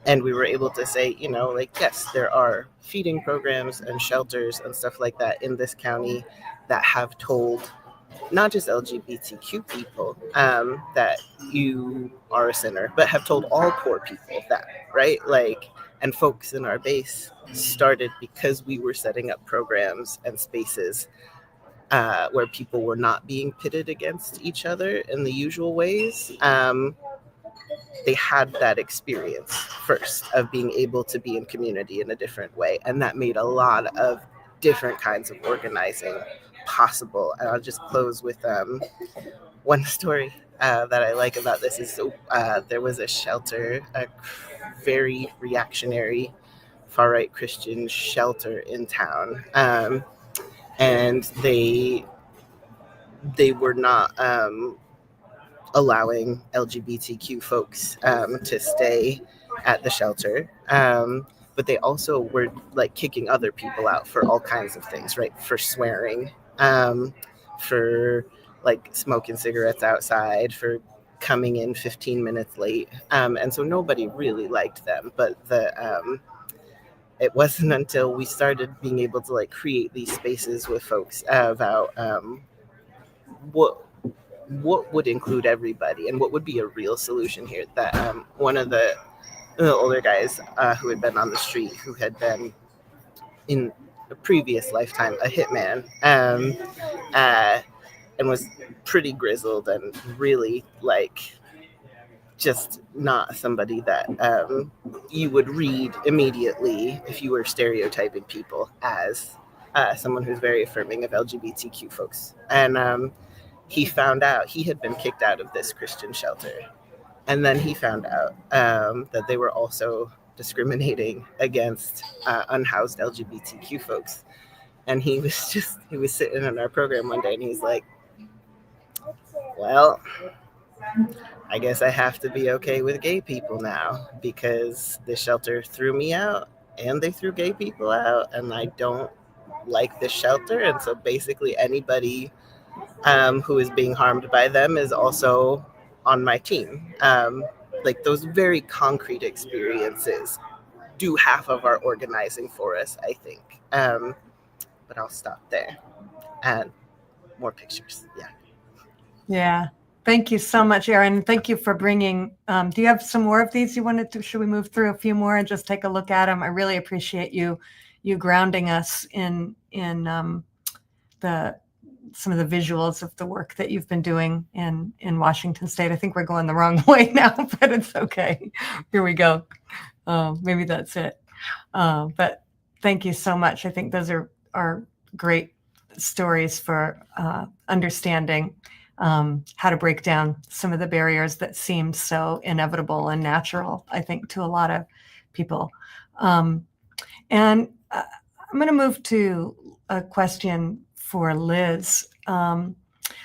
And we were able to say, yes, there are feeding programs and shelters and stuff like that in this county that have told not just LGBTQ people that you are a sinner, but have told all poor people that, right? And folks in our base started because we were setting up programs and spaces where people were not being pitted against each other in the usual ways. They had that experience first of being able to be in community in a different way. And that made a lot of different kinds of organizing possible. And I'll just close with one story that I like about this is there was a shelter, a very reactionary far-right Christian shelter in town. And they were not allowing LGBTQ folks to stay at the shelter. But they also were like kicking other people out for all kinds of things, right? For swearing, for like smoking cigarettes outside, for coming in 15 minutes late. And so nobody really liked them. But it wasn't until we started being able to like create these spaces with folks about what would include everybody and what would be a real solution here, that one of the older guys who had been on the street, who had been in a previous lifetime a hitman, and was pretty grizzled and really like just not somebody that you would read immediately if you were stereotyping people as someone who's very affirming of LGBTQ folks. And he found out he had been kicked out of this Christian shelter. And then he found out that they were also discriminating against unhoused LGBTQ folks. And he was sitting in our program one day and he's like, well, I guess I have to be okay with gay people now because the shelter threw me out and they threw gay people out and I don't like this shelter. And so basically anybody who is being harmed by them is also on my team. Like those very concrete experiences do half of our organizing for us, I think. But I'll stop there. And more pictures. Yeah. Yeah. Thank you so much, Erin. Thank you for bringing. Do you have some more of these you wanted to? Should we move through a few more and just take a look at them? I really appreciate you grounding us in some of the visuals of the work that you've been doing in Washington State. I think we're going the wrong way now, but it's okay. Here we go. Maybe that's it. But thank you so much. I think those are great stories for understanding how to break down some of the barriers that seem so inevitable and natural, I think, to a lot of people. And I'm going to move to a question for Liz.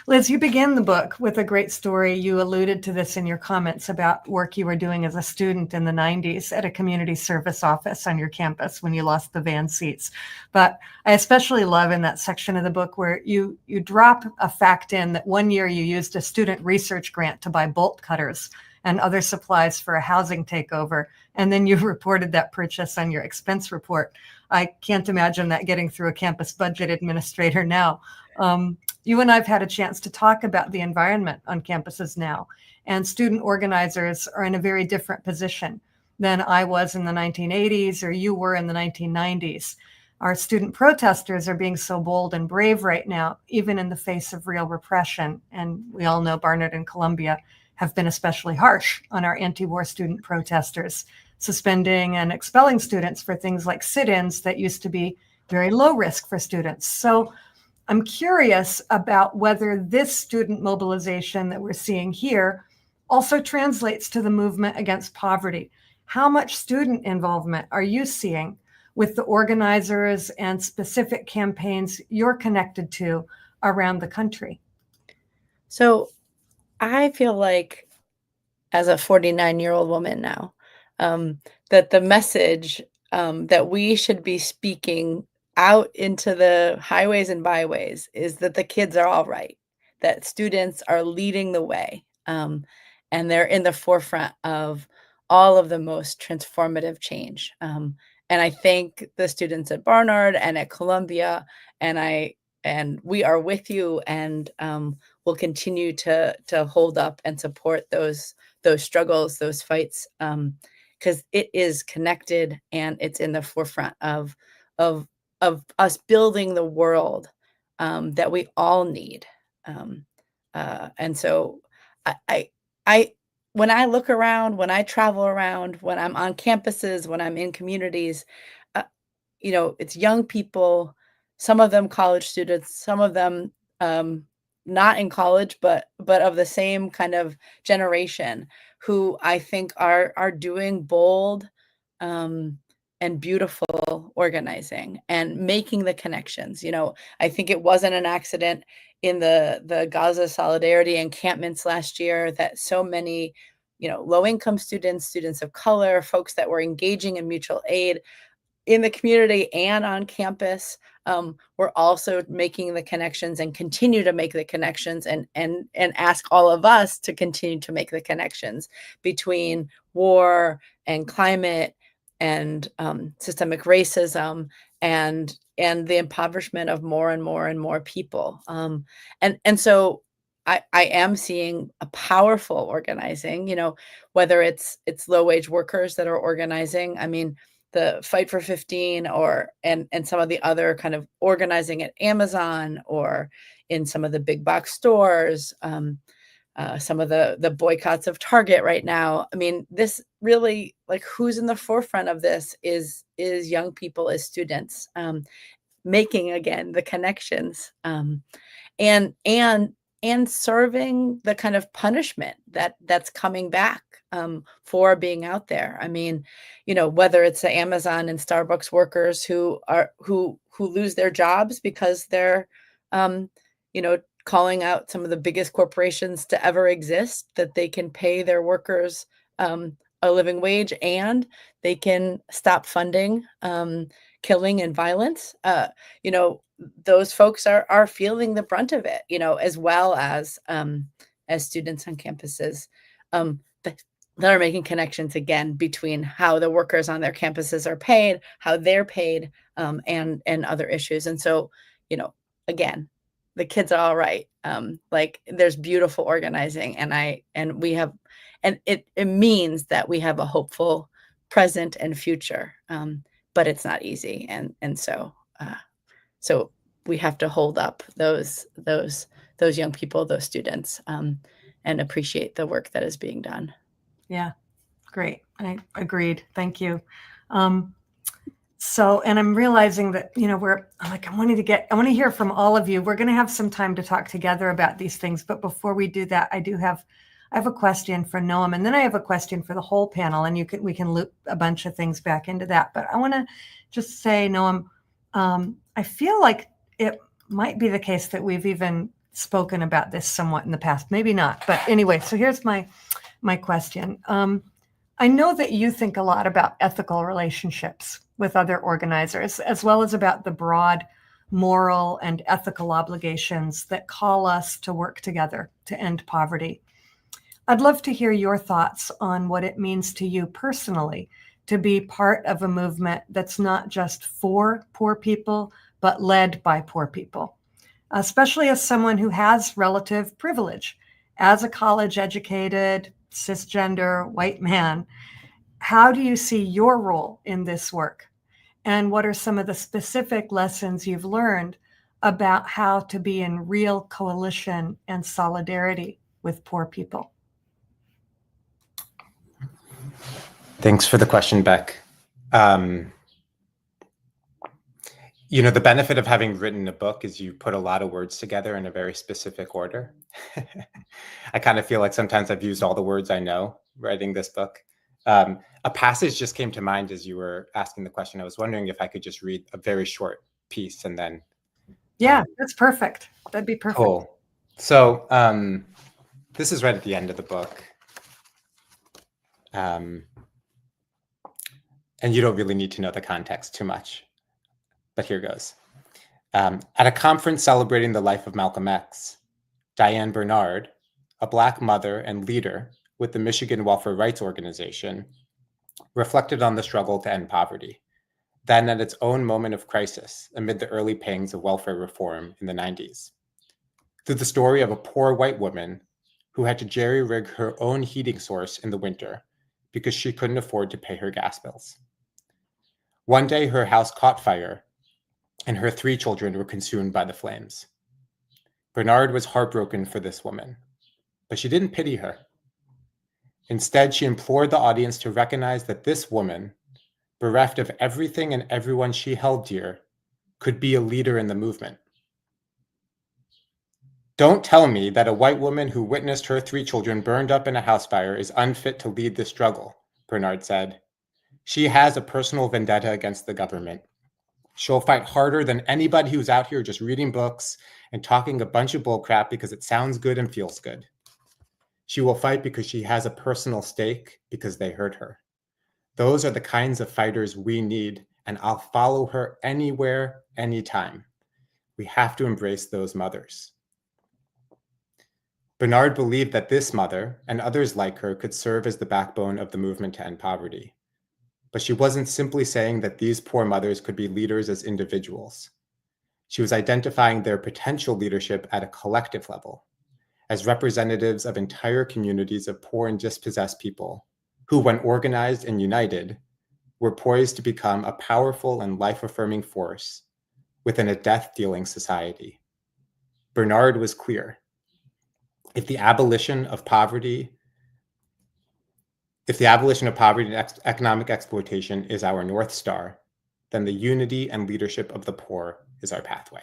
Liz, you began the book with a great story. You alluded to this in your comments about work you were doing as a student in the 90s at a community service office on your campus when you lost the van seats. But I especially love in that section of the book where you drop a fact in that one year you used a student research grant to buy bolt cutters and other supplies for a housing takeover. And then you reported that purchase on your expense report. I can't imagine that getting through a campus budget administrator now. You and I've had a chance to talk about the environment on campuses now, and student organizers are in a very different position than I was in the 1980s or you were in the 1990s. Our student protesters are being so bold and brave right now, even in the face of real repression. And we all know Barnard and Columbia have been especially harsh on our anti-war student protesters, suspending and expelling students for things like sit-ins that used to be very low risk for students. So I'm curious about whether this student mobilization that we're seeing here also translates to the movement against poverty. How much student involvement are you seeing with the organizers and specific campaigns you're connected to around the country? So I feel like, as a 49-year-old woman now, that the message that we should be speaking out into the highways and byways is that the kids are all right, that students are leading the way, and they're in the forefront of all of the most transformative change. And I thank the students at Barnard and at Columbia, and we are with you, and will continue to hold up and support those struggles, those fights, because it is connected and it's in the forefront of us building the world that we all need. And so I when I look around, when I travel around, when I'm on campuses, when I'm in communities, it's young people, some of them college students, some of them not in college, but of the same kind of generation, who I think are doing bold, and beautiful organizing and making the connections. I think it wasn't an accident in the Gaza Solidarity encampments last year that so many, low-income students of color, folks that were engaging in mutual aid in the community and on campus, we're also making the connections and continue to make the connections and ask all of us to continue to make the connections between war and climate and systemic racism and the impoverishment of more and more and more people. And so I am seeing a powerful organizing, whether it's low-wage workers that are organizing. I mean, the Fight for 15 and some of the other kind of organizing at Amazon or in some of the big box stores, some of the boycotts of Target right now. I mean, this really, like, who's in the forefront of this is young people, as students, making again the connections, and serving the kind of punishment that's coming back for being out there. I mean, whether it's the Amazon and Starbucks workers who lose their jobs because they're, calling out some of the biggest corporations to ever exist, that they can pay their workers a living wage and they can stop funding killing and violence. Those folks are feeling the brunt of it, as well as students on campuses that are making connections again between how the workers on their campuses are paid, how they're paid, and other issues. And so, again, the kids are all right. Like, there's beautiful organizing, and it means that we have a hopeful present and future. But it's not easy, and so we have to hold up those young people, those students, and appreciate the work that is being done. Yeah, great. I agreed. Thank you. And I'm realizing that, I want to hear from all of you. We're going to have some time to talk together about these things. But before we do that, I have a question for Noam, and then I have a question for the whole panel, and we can loop a bunch of things back into that. But I want to just say, Noam, I feel like it might be the case that we've even spoken about this somewhat in the past, maybe not. But anyway, so here's my question. I know that you think a lot about ethical relationships with other organizers, as well as about the broad moral and ethical obligations that call us to work together to end poverty. I'd love to hear your thoughts on what it means to you personally to be part of a movement that's not just for poor people, but led by poor people, especially as someone who has relative privilege. As a college-educated, cisgender, white man, how do you see your role in this work? And what are some of the specific lessons you've learned about how to be in real coalition and solidarity with poor people? Thanks for the question, Beck. The benefit of having written a book is you put a lot of words together in a very specific order. I kind of feel like sometimes I've used all the words I know writing this book. A passage just came to mind as you were asking the question. I was wondering if I could just read a very short piece and then. Yeah, that's perfect. That'd be perfect. Cool. So this is right at the end of the book. And you don't really need to know the context too much, but here goes. At a conference celebrating the life of Malcolm X, Diane Bernard, a Black mother and leader with the Michigan Welfare Rights Organization, reflected on the struggle to end poverty, then at its own moment of crisis amid the early pangs of welfare reform in the 90s, through the story of a poor white woman who had to jerry-rig her own heating source in the winter because she couldn't afford to pay her gas bills. One day, her house caught fire, and her 3 children were consumed by the flames. Bernard was heartbroken for this woman, but she didn't pity her. Instead, she implored the audience to recognize that this woman, bereft of everything and everyone she held dear, could be a leader in the movement. Don't tell me that a white woman who witnessed her 3 children burned up in a house fire is unfit to lead this struggle, Bernard said. She has a personal vendetta against the government. She'll fight harder than anybody who's out here just reading books and talking a bunch of bullcrap because it sounds good and feels good. She will fight because she has a personal stake because they hurt her. Those are the kinds of fighters we need, and I'll follow her anywhere, anytime. We have to embrace those mothers. Bernard believed that this mother and others like her could serve as the backbone of the movement to end poverty. But she wasn't simply saying that these poor mothers could be leaders as individuals. She was identifying their potential leadership at a collective level, as representatives of entire communities of poor and dispossessed people who, when organized and united, were poised to become a powerful and life-affirming force within a death-dealing society. Bernard was clear. If the abolition of poverty and economic exploitation is our North Star, then the unity and leadership of the poor is our pathway.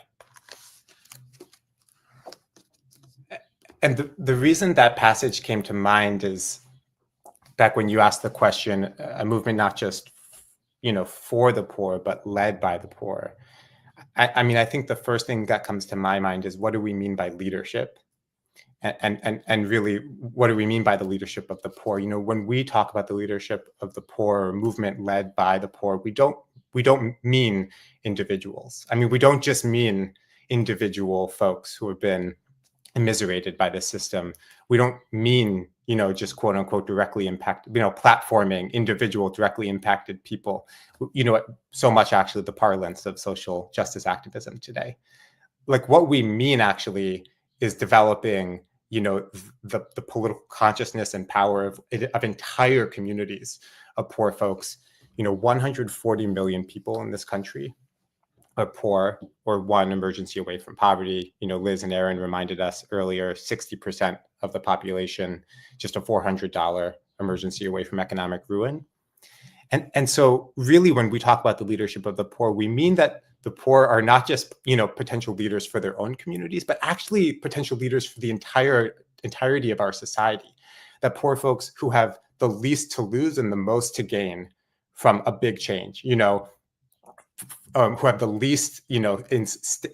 And the reason that passage came to mind is back when you asked the question, a movement not just, for the poor, but led by the poor. I mean, I think the first thing that comes to my mind is, what do we mean by leadership? And really, what do we mean by the leadership of the poor? When we talk about the leadership of the poor, or movement led by the poor, we don't mean individuals. I mean, we don't just mean individual folks who have been immiserated by the system. We don't mean, just quote unquote directly impacted, platforming individual directly impacted people. So much actually the parlance of social justice activism today. Like, what we mean actually is developing, the political consciousness and power of entire communities of poor folks. 140 million people in this country are poor or one emergency away from poverty. Liz and Aaron reminded us earlier, 60% of the population, just a $400 emergency away from economic ruin. And so really, when we talk about the leadership of the poor, we mean that the poor are not just, potential leaders for their own communities, but actually potential leaders for the entirety of our society. That poor folks who have the least to lose and the most to gain from a big change, who have the least,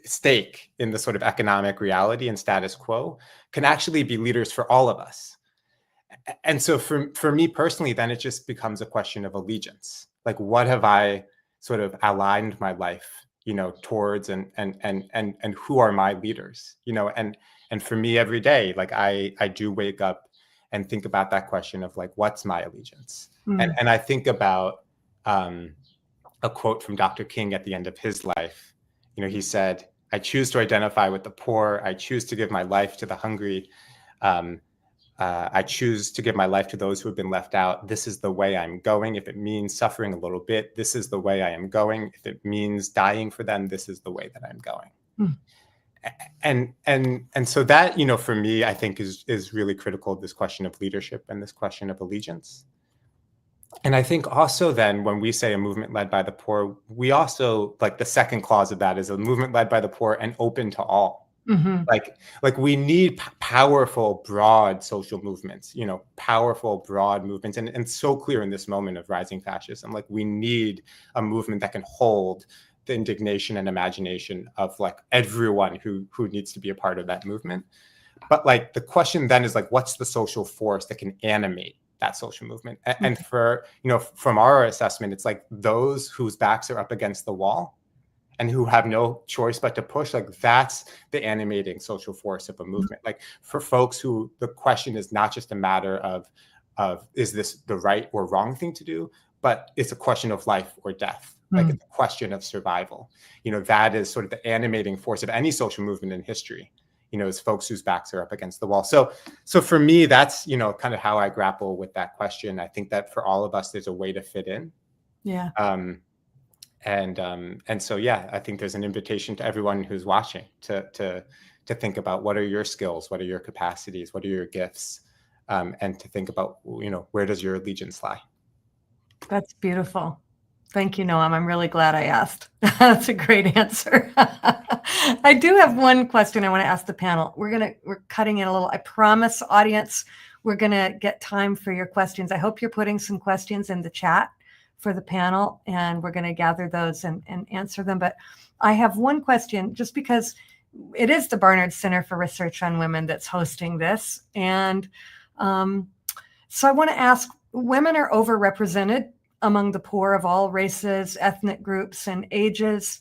stake in the sort of economic reality and status quo, can actually be leaders for all of us. And so for me personally, then it just becomes a question of allegiance. Like, what have I sort of aligned my life, towards, and who are my leaders, and for me every day, like I do wake up and think about that question of like, what's my allegiance? And I think about a quote from Dr. King at the end of his life. He said, "I choose to identify with the poor. I choose to give my life to the hungry. I choose to give my life to those who have been left out. This is the way I'm going. If it means suffering a little bit, this is the way I am going. If it means dying for them, this is the way that I'm going." And so that, for me, I think is really critical, this question of leadership and this question of allegiance. And I think also then when we say a movement led by the poor, we also, like, the second clause of that is a movement led by the poor and open to all. Mm-hmm. Like we need powerful, broad social movements, powerful, broad movements. And it's so clear in this moment of rising fascism, like we need a movement that can hold the indignation and imagination of like everyone who needs to be a part of that movement. But like the question then is like, what's the social force that can animate that social movement? And for, from our assessment, it's like those whose backs are up against the wall and who have no choice but to push, like that's the animating social force of a movement. Like for folks who the question is not just a matter of is this the right or wrong thing to do, but it's a question of life or death. Like it's a question of survival. That is sort of the animating force of any social movement in history, is folks whose backs are up against the wall. So for me, that's, kind of how I grapple with that question. I think that for all of us, there's a way to fit in. Yeah. And so, yeah, I think there's an invitation to everyone who's watching to think about what are your skills, what are your capacities, what are your gifts, and to think about, where does your allegiance lie? That's beautiful. Thank you, Noam. I'm really glad I asked. That's a great answer. I do have one question I want to ask the panel. We're cutting in a little. I promise, audience, we're going to get time for your questions. I hope you're putting some questions in the chat for the panel, and we're going to gather those and answer them. But I have one question, just because it is the Barnard Center for Research on Women that's hosting this. And so I want to ask, women are overrepresented among the poor of all races, ethnic groups, and ages.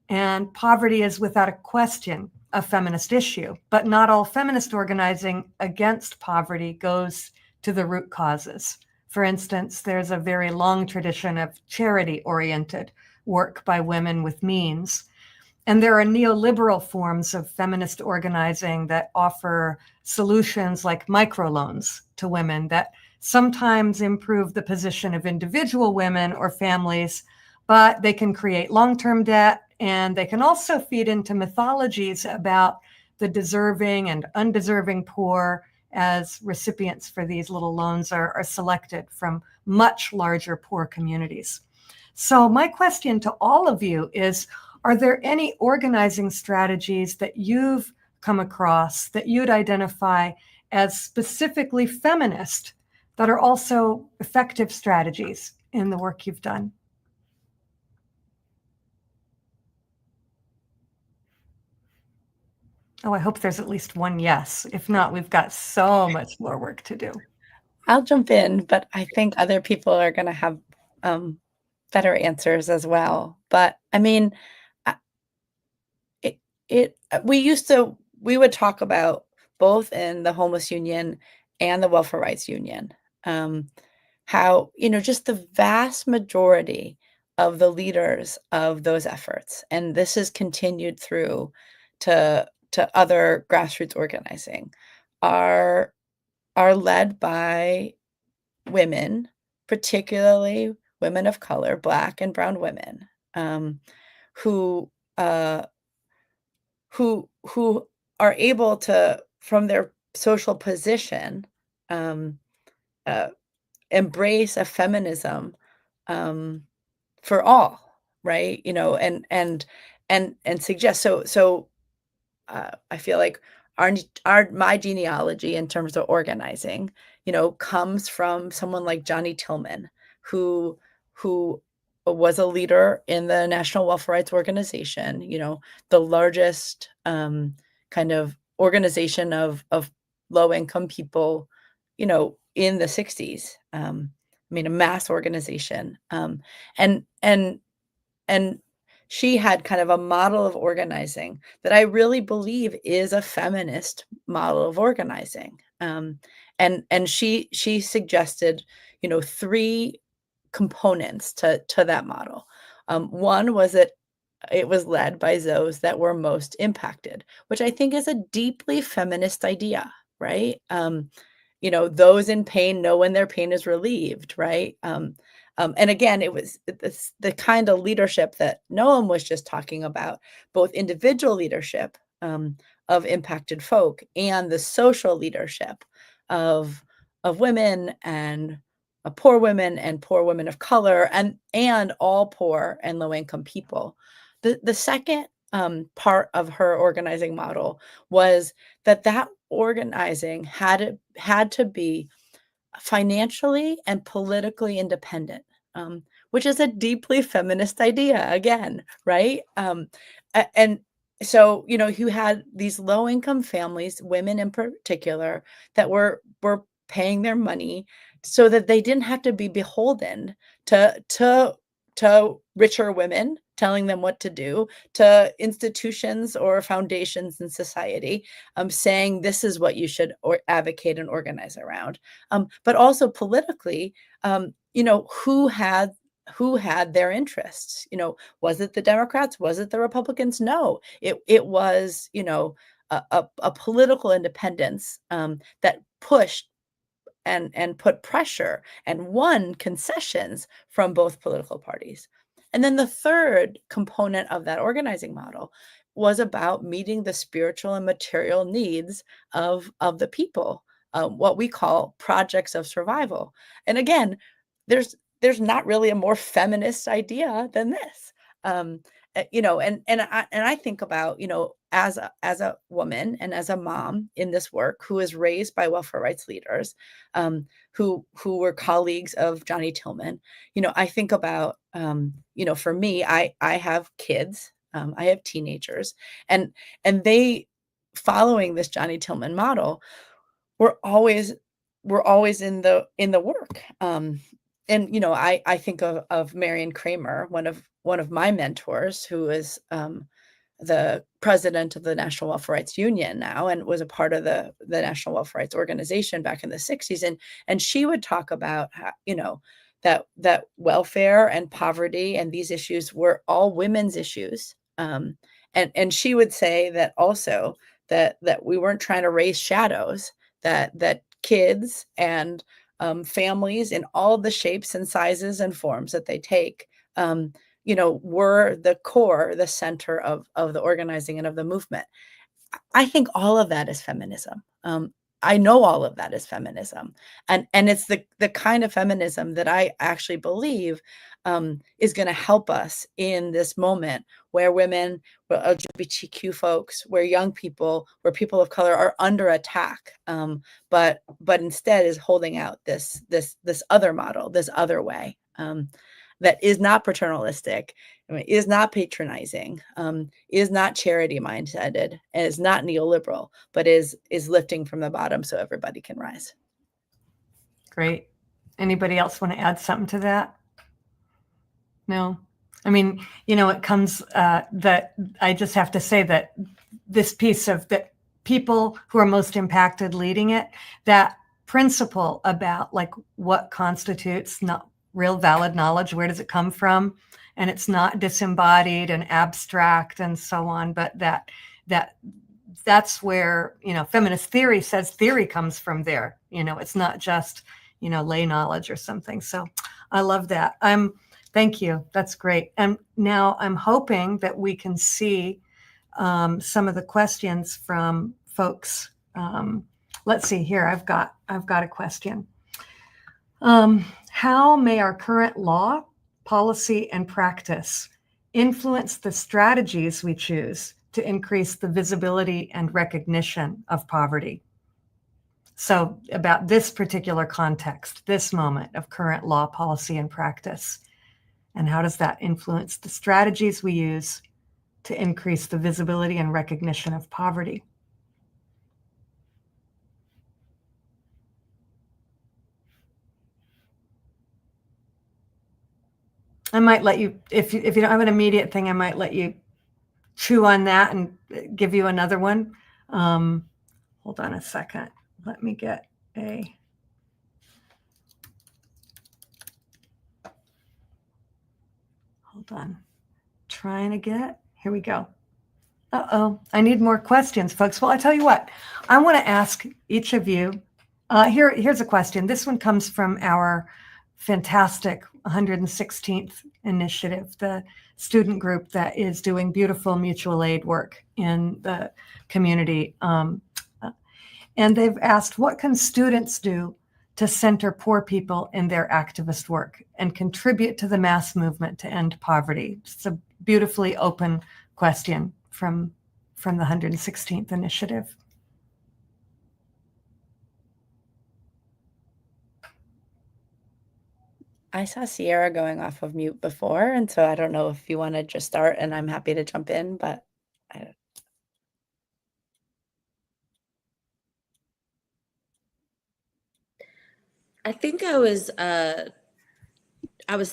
And poverty is without a question a feminist issue, but not all feminist organizing against poverty goes to the root causes. For instance, there's a very long tradition of charity-oriented work by women with means. And there are neoliberal forms of feminist organizing that offer solutions like microloans to women that sometimes improve the position of individual women or families, but they can create long-term debt, and they can also feed into mythologies about the deserving and undeserving poor, as recipients for these little loans are selected from much larger poor communities. So my question to all of you is, are there any organizing strategies that you've come across that you'd identify as specifically feminist that are also effective strategies in the work you've done? Oh, I hope there's at least one yes. If not, we've got so much more work to do. I'll jump in, but I think other people are going to have better answers as well. But I mean, we would talk about, both in the Homeless Union and the Welfare Rights Union, how, just the vast majority of the leaders of those efforts, and this is continued through to other grassroots organizing, are led by women, particularly women of color, Black and brown women, who are able to, from their social position, embrace a feminism for all, right? And suggest so. I feel like my genealogy in terms of organizing, comes from someone like Johnny Tillman, who was a leader in the National Welfare Rights Organization, the largest kind of organization of low-income people, in the 60s. I mean, a mass organization. And she had kind of a model of organizing that I really believe is a feminist model of organizing. And she suggested, 3 components to that model. One was that it was led by those that were most impacted, which I think is a deeply feminist idea, right? Those in pain know when their pain is relieved, right? And again, it was the kind of leadership that Noam was just talking about, both individual leadership of impacted folk and the social leadership of women and poor women and poor women of color and all poor and low income people. The second part of her organizing model was that organizing had to be financially and politically independent, which is a deeply feminist idea again, right? And so, you had these low-income families, women in particular, that were paying their money so that they didn't have to be beholden to richer women telling them what to do, to institutions or foundations in society saying this is what you should advocate and organize around. But also politically, who had their interests? Was it the Democrats? Was it the Republicans? No, it was, a political independence that pushed and put pressure and won concessions from both political parties. And then the third component of that organizing model was about meeting the spiritual and material needs of the people, what we call projects of survival. And again, there's not really a more feminist idea than this. And and I think about, as a woman and as a mom in this work who is raised by welfare rights leaders, who were colleagues of Johnny Tillman. I think about, for me, I have kids, I have teenagers, and they, following this Johnny Tillman model, we're always in the work. And I think of Marion Kramer, one of my mentors, who is the president of the National Welfare Rights Union now, and was a part of the National Welfare Rights Organization back in the 60s. And she would talk about how, that welfare and poverty and these issues were all women's issues. And she would say that also that we weren't trying to raise shadows, that kids and families in all the shapes and sizes and forms that they take, were the core, the center of the organizing and of the movement. I think all of that is feminism. I know all of that is feminism. And it's the kind of feminism that I actually believe is going to help us in this moment where women, where LGBTQ folks, where young people, where people of color are under attack, but instead is holding out this other model, this other way, that is not paternalistic, is not patronizing, is not charity minded, and is not neoliberal, but is lifting from the bottom so everybody can rise. Great. Anybody else want to add something to that? No. I mean, it comes that I just have to say that this piece of the people who are most impacted leading it, that principle about like what constitutes not real valid knowledge, where does it come from? And it's not disembodied and abstract and so on, but that's where, feminist theory says theory comes from there. It's not just, lay knowledge or something. So I love that. Thank you. That's great. And now I'm hoping that we can see some of the questions from folks. Let's see here. I've got a question. How may our current law, policy, and practice influence the strategies we choose to increase the visibility and recognition of poverty? So about this particular context, this moment of current law, policy, and practice, and how does that influence the strategies we use to increase the visibility and recognition of poverty? I might let you, if you don't have an immediate thing, I might let you chew on that and give you another one. Hold on a second. Let me get hold on. Trying to get, here we go. Uh-oh, I need more questions, folks. Well, I tell you what, I want to ask each of you, here's a question. This one comes from our fantastic 116th initiative, the student group that is doing beautiful mutual aid work in the community. And they've asked, what can students do to center poor people in their activist work and contribute to the mass movement to end poverty? It's a beautifully open question from the 116th initiative. I saw Ciara going off of mute before, and so I don't know if you want to just start, and I'm happy to jump in, but I think I was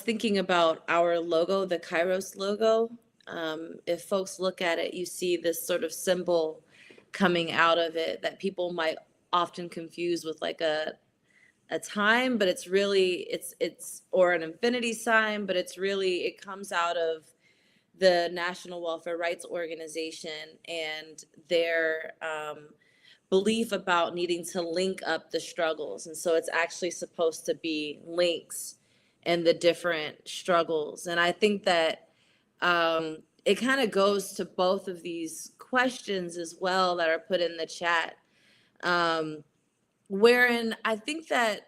thinking about our logo, the Kairos logo. If folks look at it, you see this sort of symbol coming out of it that people might often confuse with like a time, but it's really, it's or an infinity sign, but it's really, it comes out of the National Welfare Rights Organization and their belief about needing to link up the struggles. And so it's actually supposed to be links in the different struggles. And I think that it kind of goes to both of these questions as well that are put in the chat, wherein I think that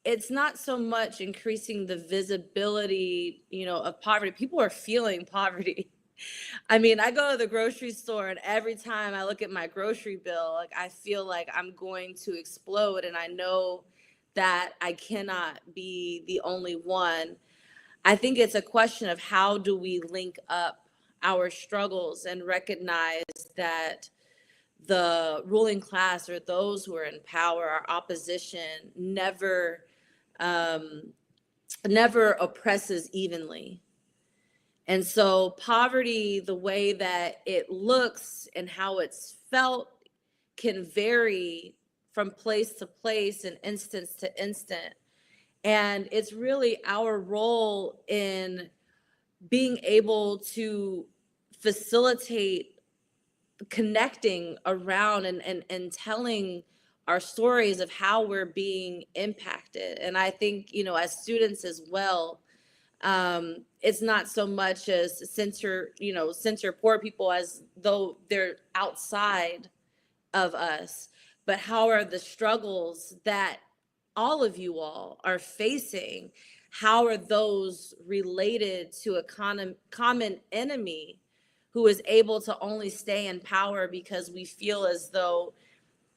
it's not so much increasing the visibility, of poverty. People are feeling poverty. I mean, I go to the grocery store, and every time I look at my grocery bill, like I feel like I'm going to explode, and I know that I cannot be the only one. I think it's a question of how do we link up our struggles and recognize that the ruling class or those who are in power, our opposition, never oppresses evenly. And so poverty, the way that it looks and how it's felt, can vary from place to place and instance to instant. And it's really our role in being able to facilitate connecting around and telling our stories of how we're being impacted. And I think, as students as well, it's not so much as censor poor people as though they're outside of us, but how are the struggles that all of you all are facing, how are those related to a common enemy who is able to only stay in power because we feel as though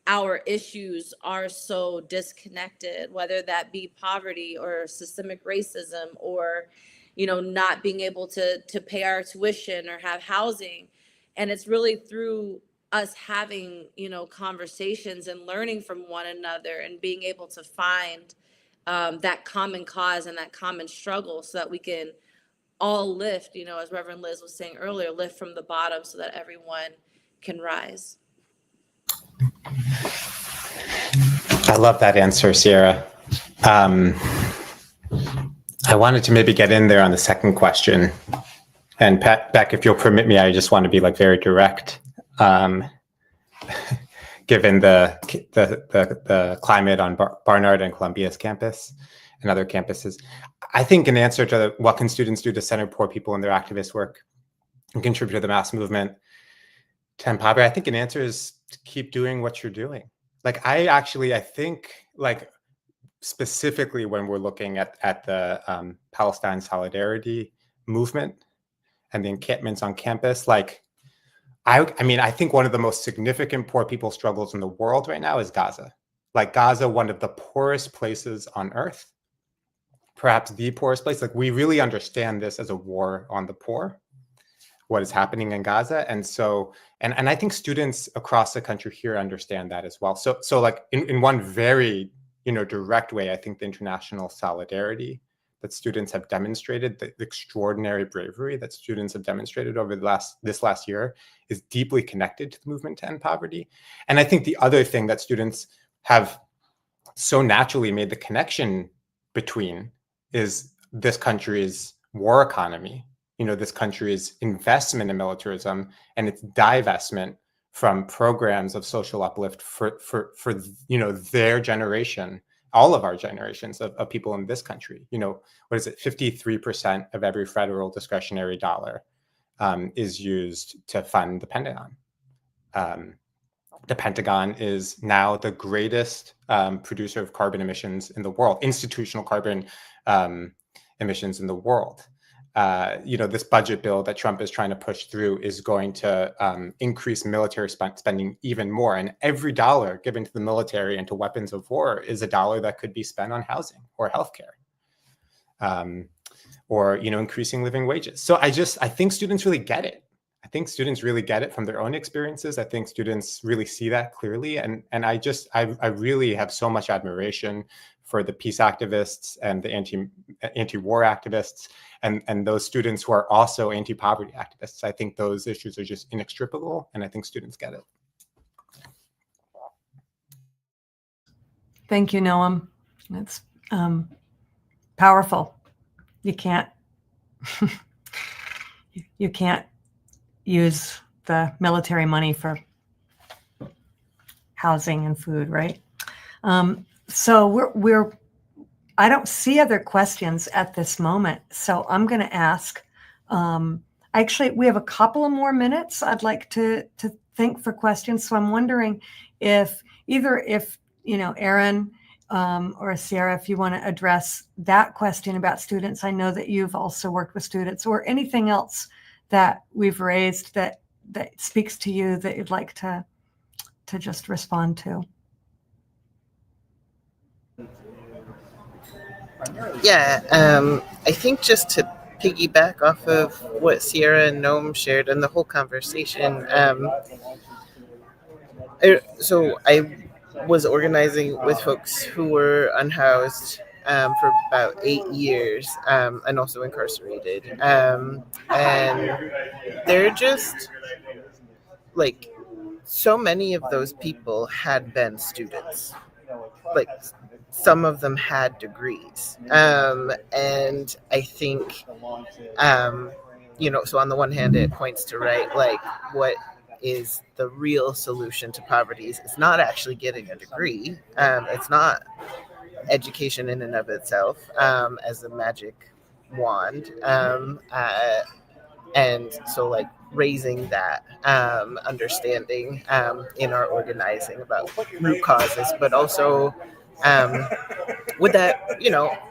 our issues are so disconnected, whether that be poverty or systemic racism or, not being able to pay our tuition or have housing. And it's really through us having, conversations and learning from one another and being able to find that common cause and that common struggle so that we can all lift, as Reverend Liz was saying earlier, lift from the bottom so that everyone can rise. I love that answer, Ciara. I wanted to maybe get in there on the second question. And Beck, if you'll permit me, I just want to be very direct, given the climate on Barnard and Columbia's campus and other campuses. I think an answer to what can students do to center poor people in their activist work and contribute to the mass movement to end poverty, I think an answer is to keep doing what you're doing. I think specifically when we're looking at the Palestine solidarity movement and the encampments on campus, I think one of the most significant poor people struggles in the world right now is Gaza. Gaza, one of the poorest places on earth, perhaps the poorest place. We really understand this as a war on the poor, what is happening in Gaza. And so, and I think students across the country here understand that as well. So in one very, direct way, I think the international solidarity that students have demonstrated, the extraordinary bravery that students have demonstrated over this last year is deeply connected to the movement to end poverty. And I think the other thing that students have so naturally made the connection between is this country's war economy, this country's investment in militarism and its divestment from programs of social uplift for their generation, all of our generations of people in this country. 53% of every federal discretionary dollar is used to fund the Pentagon. The Pentagon is now the greatest producer of carbon emissions in the world, institutional carbon emissions in the world. This budget bill that Trump is trying to push through is going to increase military spending even more. And every dollar given to the military and to weapons of war is a dollar that could be spent on housing or healthcare, or increasing living wages. So I think students really get it. I think students really get it from their own experiences. I think students really see that clearly. And I really have so much admiration for the peace activists and the anti-war activists and those students who are also anti-poverty activists. I think those issues are just inextricable, and I think students get it. Thank you, Noam. That's powerful. You can't use the military money for housing and food, right? So I don't see other questions at this moment. So I'm going to ask, actually, we have a couple of more minutes. I'd like to think for questions. So I'm wondering if Aaron or Ciara, if you want to address that question about students. I know that you've also worked with students, or anything else that we've raised that speaks to you that you'd like to just respond to? Yeah, I think just to piggyback off of what Ciara and Noam shared and the whole conversation. So I was organizing with folks who were unhoused for about 8 years and also incarcerated. And they're just like, so many of those people had been students. Like, some of them had degrees. And I think, so on the one hand, it points to, right, like, what is the real solution to poverty? It's not actually getting a degree. It's not education in and of itself as a magic wand. And so, like, raising that understanding in our organizing about root causes, but also what that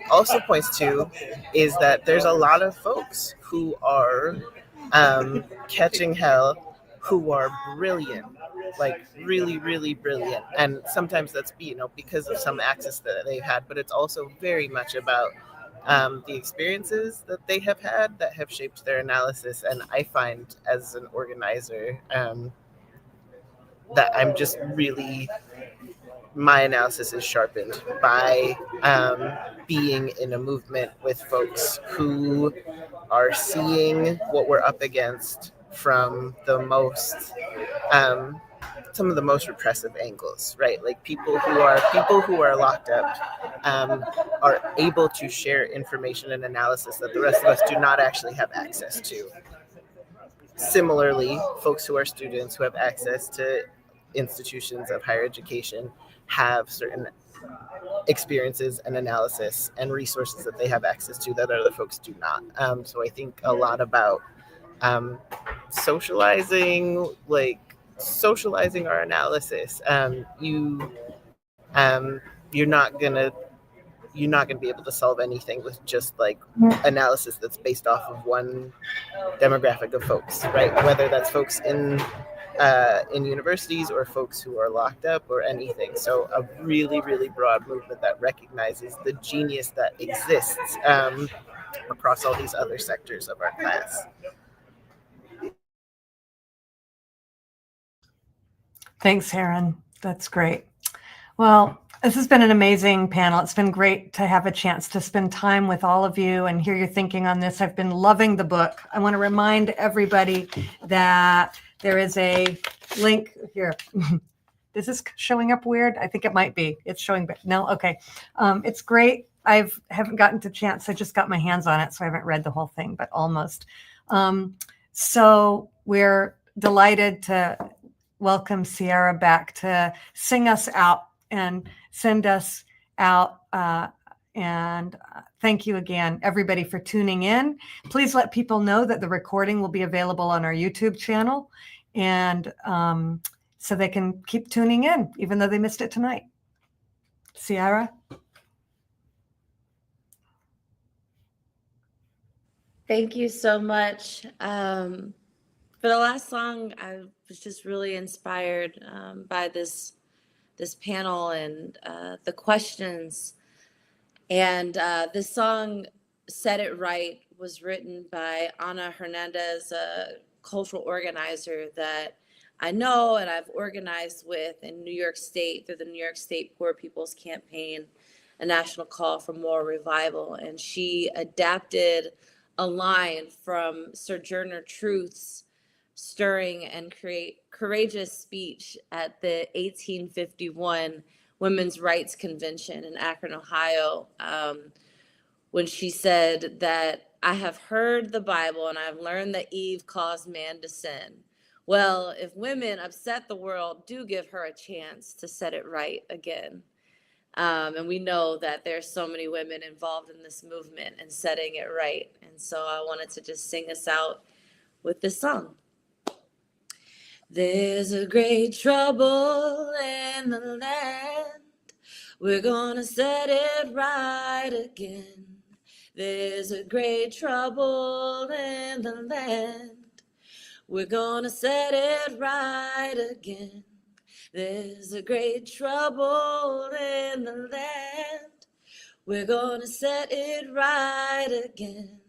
also points to is that there's a lot of folks who are catching hell, who are brilliant, like really, really brilliant. And sometimes that's because of some access that they've had, but it's also very much about the experiences that they have had that have shaped their analysis. And I find, as an organizer, that I'm just really, my analysis is sharpened by being in a movement with folks who are seeing what we're up against from the most some of the most repressive angles, right? Like, people who are locked up are able to share information and analysis that the rest of us do not actually have access to. Similarly, folks who are students who have access to institutions of higher education have certain experiences and analysis and resources that they have access to that other folks do not. So I think a lot about socializing our analysis. You're not gonna be able to solve anything with just like analysis that's based off of one demographic of folks, right? Whether that's folks in universities or folks who are locked up or anything. So a really, really broad movement that recognizes the genius that exists across all these other sectors of our class. Thanks, Heron. That's great. Well, this has been an amazing panel. It's been great to have a chance to spend time with all of you and hear your thinking on this. I've been loving the book. I want to remind everybody that there is a link here. Is this showing up weird? I think it might be. It's showing, no? Okay. It's great. Haven't gotten to chance. I just got my hands on it, so I haven't read the whole thing, but almost. So we're delighted to welcome Ciara back to sing us out and send us out. And thank you again, everybody, for tuning in. Please let people know that the recording will be available on our YouTube channel, and so they can keep tuning in, even though they missed it tonight. Ciara? Thank you so much. For the last song, I was just really inspired by this panel and the questions. And this song, Set It Right, was written by Ana Hernandez, a cultural organizer that I know and I've organized with in New York State through the New York State Poor People's Campaign, a national call for moral revival. And she adapted a line from Sojourner Truth's stirring and courageous speech at the 1851 Women's Rights Convention in Akron, Ohio, when she said that, "I have heard the Bible and I've learned that Eve caused man to sin. Well, if women upset the world, do give her a chance to set it right again." And we know that there's so many women involved in this movement and setting it right. And so I wanted to just sing us out with this song. There's a great trouble in the land. We're gonna set it right again. There's a great trouble in the land. We're gonna set it right again. There's a great trouble in the land. We're gonna set it right again.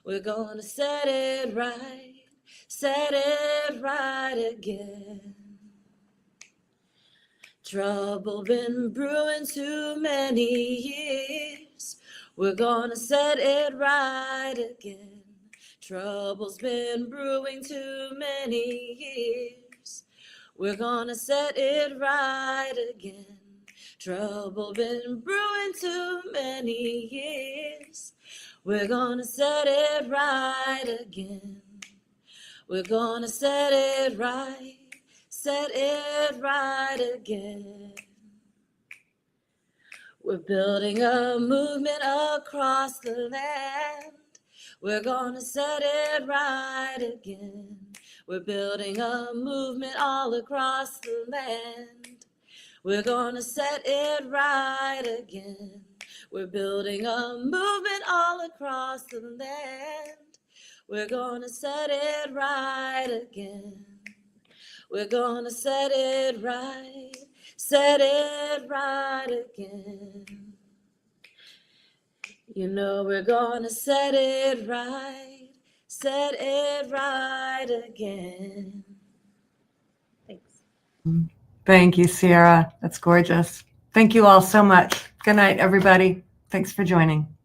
We're gonna set it right again. Trouble been brewing too many years. We're gonna set it right again. Trouble's been brewing too many years. We're gonna set it right again. Trouble been brewing too many years. We're gonna set it right again. We're gonna set it right again. We're building a movement across the land. We're gonna set it right again. We're building a movement all across the land. We're gonna set it right again. We're building a movement all across the land. We're gonna set it right again. We're gonna set it right again. You know we're gonna set it right again. Thanks. Thank you, Ciara. That's gorgeous. Thank you all so much. Good night, everybody. Thanks for joining.